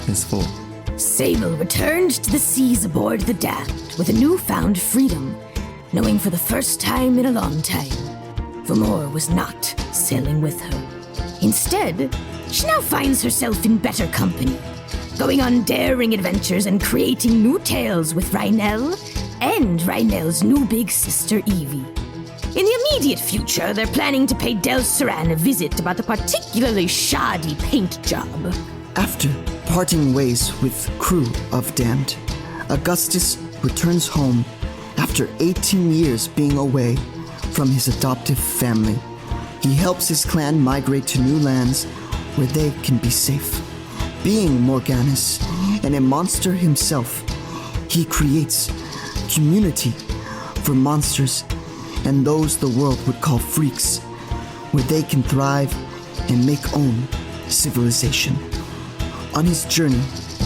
[SPEAKER 6] is full.
[SPEAKER 4] Sable returned to the seas aboard the Damned with a newfound freedom, knowing for the first time in a long time, Vamor was not sailing with her. Instead, she now finds herself in better company, going on daring adventures and creating new tales with Ranallo and Ranallo's new big sister Evie. In the immediate future, they're planning to pay Del Saran a visit about a particularly shoddy paint job.
[SPEAKER 2] After parting ways with crew of Damned, Augustus returns home after 18 years being away from his adoptive family. He helps his clan migrate to new lands where they can be safe. Being Morganus and a monster himself, he creates community for monsters and those the world would call freaks, where they can thrive and make own civilization. On his journey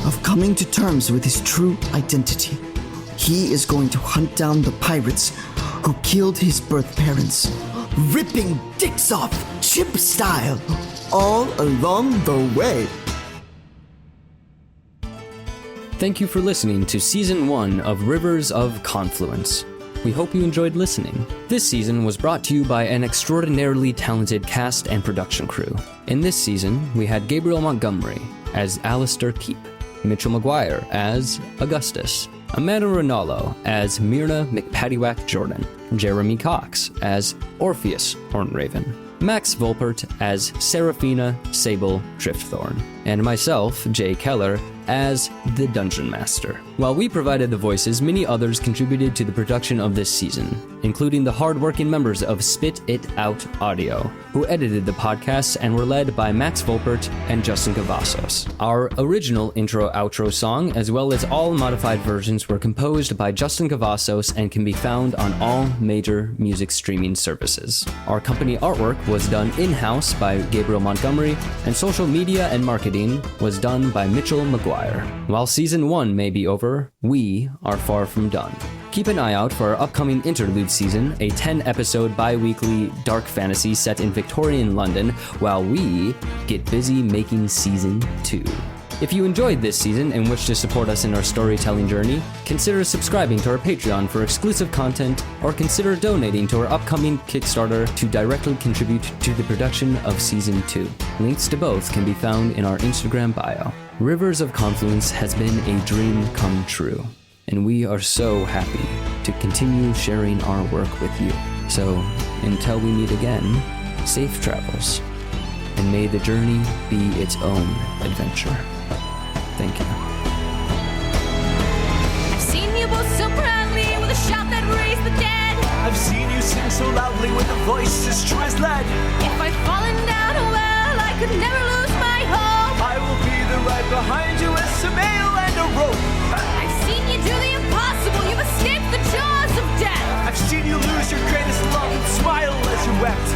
[SPEAKER 2] of coming to terms with his true identity, he is going to hunt down the pirates who killed his birth parents, ripping dicks off, chip style, all along the way.
[SPEAKER 1] Thank you for listening to Season 1 of Rivers of Confluence. We hope you enjoyed listening. This season was brought to you by an extraordinarily talented cast and production crew. In this season, we had Gabriel Montgomery as Alistair Keep, Mitchell Maguire as Augustus, Amanda Ranallo as Myrna McPattywhack Jordan, Jeremy Cox as Orpheus Hornraven, Max Volpert as Seraphina Sable Driftthorn, and myself, Jay Keller, as the Dungeon Master. While we provided the voices, many others contributed to the production of this season, including the hard-working members of Spit It Out Audio, who edited the podcasts and were led by Max Volpert and Justin Cavazos. Our original intro-outro song, as well as all modified versions, were composed by Justin Cavazos and can be found on all major music streaming services. Our company artwork was done in-house by Gabriel Montgomery, and social media and marketing was done by Mitchell Maguire. While Season 1 may be over, we are far from done. Keep an eye out for our upcoming interlude season, a 10-episode bi-weekly dark fantasy set in Victorian London, while we get busy making Season 2. If you enjoyed this season and wish to support us in our storytelling journey, consider subscribing to our Patreon for exclusive content, or consider donating to our upcoming Kickstarter to directly contribute to the production of Season 2. Links to both can be found in our Instagram bio. Rivers of Confluence has been a dream come true, and we are so happy to continue sharing our work with you. So, until we meet again, safe travels, and may the journey be its own adventure. Thank you.
[SPEAKER 4] I've seen you both so proudly with a shout that raised the dead.
[SPEAKER 8] I've seen you sing so loudly with a voice as true as lead.
[SPEAKER 4] If I've fallen down a well, I could never lose my hope.
[SPEAKER 8] I will be there right behind you as a mail and a rope.
[SPEAKER 4] I've seen you do the impossible. You've escaped the jaws of death.
[SPEAKER 8] I've seen you lose your greatest love and smile as you wept.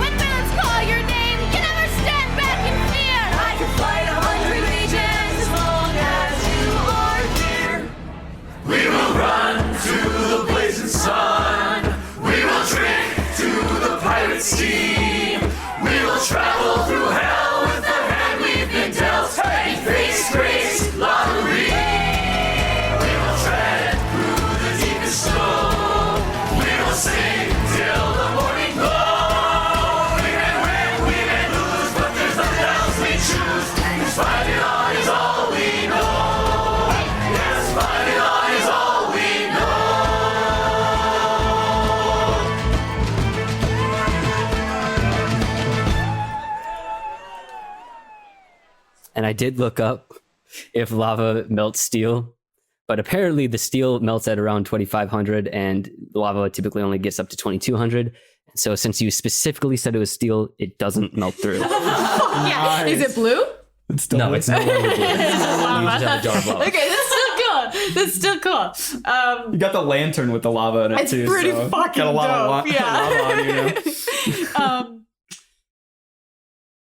[SPEAKER 4] When villains call your name, you never stand back in fear. I can fight 100 legions as long as you are here.
[SPEAKER 9] We will run to the blazing sun. We will drink to the pirate sea. We will travel through hell with the hand we've been dealt. Hey, face grace lottery. We will tread through the deepest snow. We will sing till the morning glow. We may win, we may lose, but there's nothing else we choose. 'Cause fighting on is all we know.
[SPEAKER 1] And I did look up if lava melts steel, but apparently the steel melts at around 2,500 and lava typically only gets up to 2,200. So since you specifically said it was steel, it doesn't melt through.
[SPEAKER 5] Yeah. Is it blue?
[SPEAKER 14] It's still
[SPEAKER 1] No, it's no longer blue. You just have a jar of lava.
[SPEAKER 5] Okay, that's still cool. That's still cool.
[SPEAKER 14] You got the lantern with the lava in it
[SPEAKER 5] It's
[SPEAKER 14] too.
[SPEAKER 5] pretty
[SPEAKER 14] so
[SPEAKER 5] fucking
[SPEAKER 14] got a lot
[SPEAKER 5] dope.
[SPEAKER 14] of lava on you now.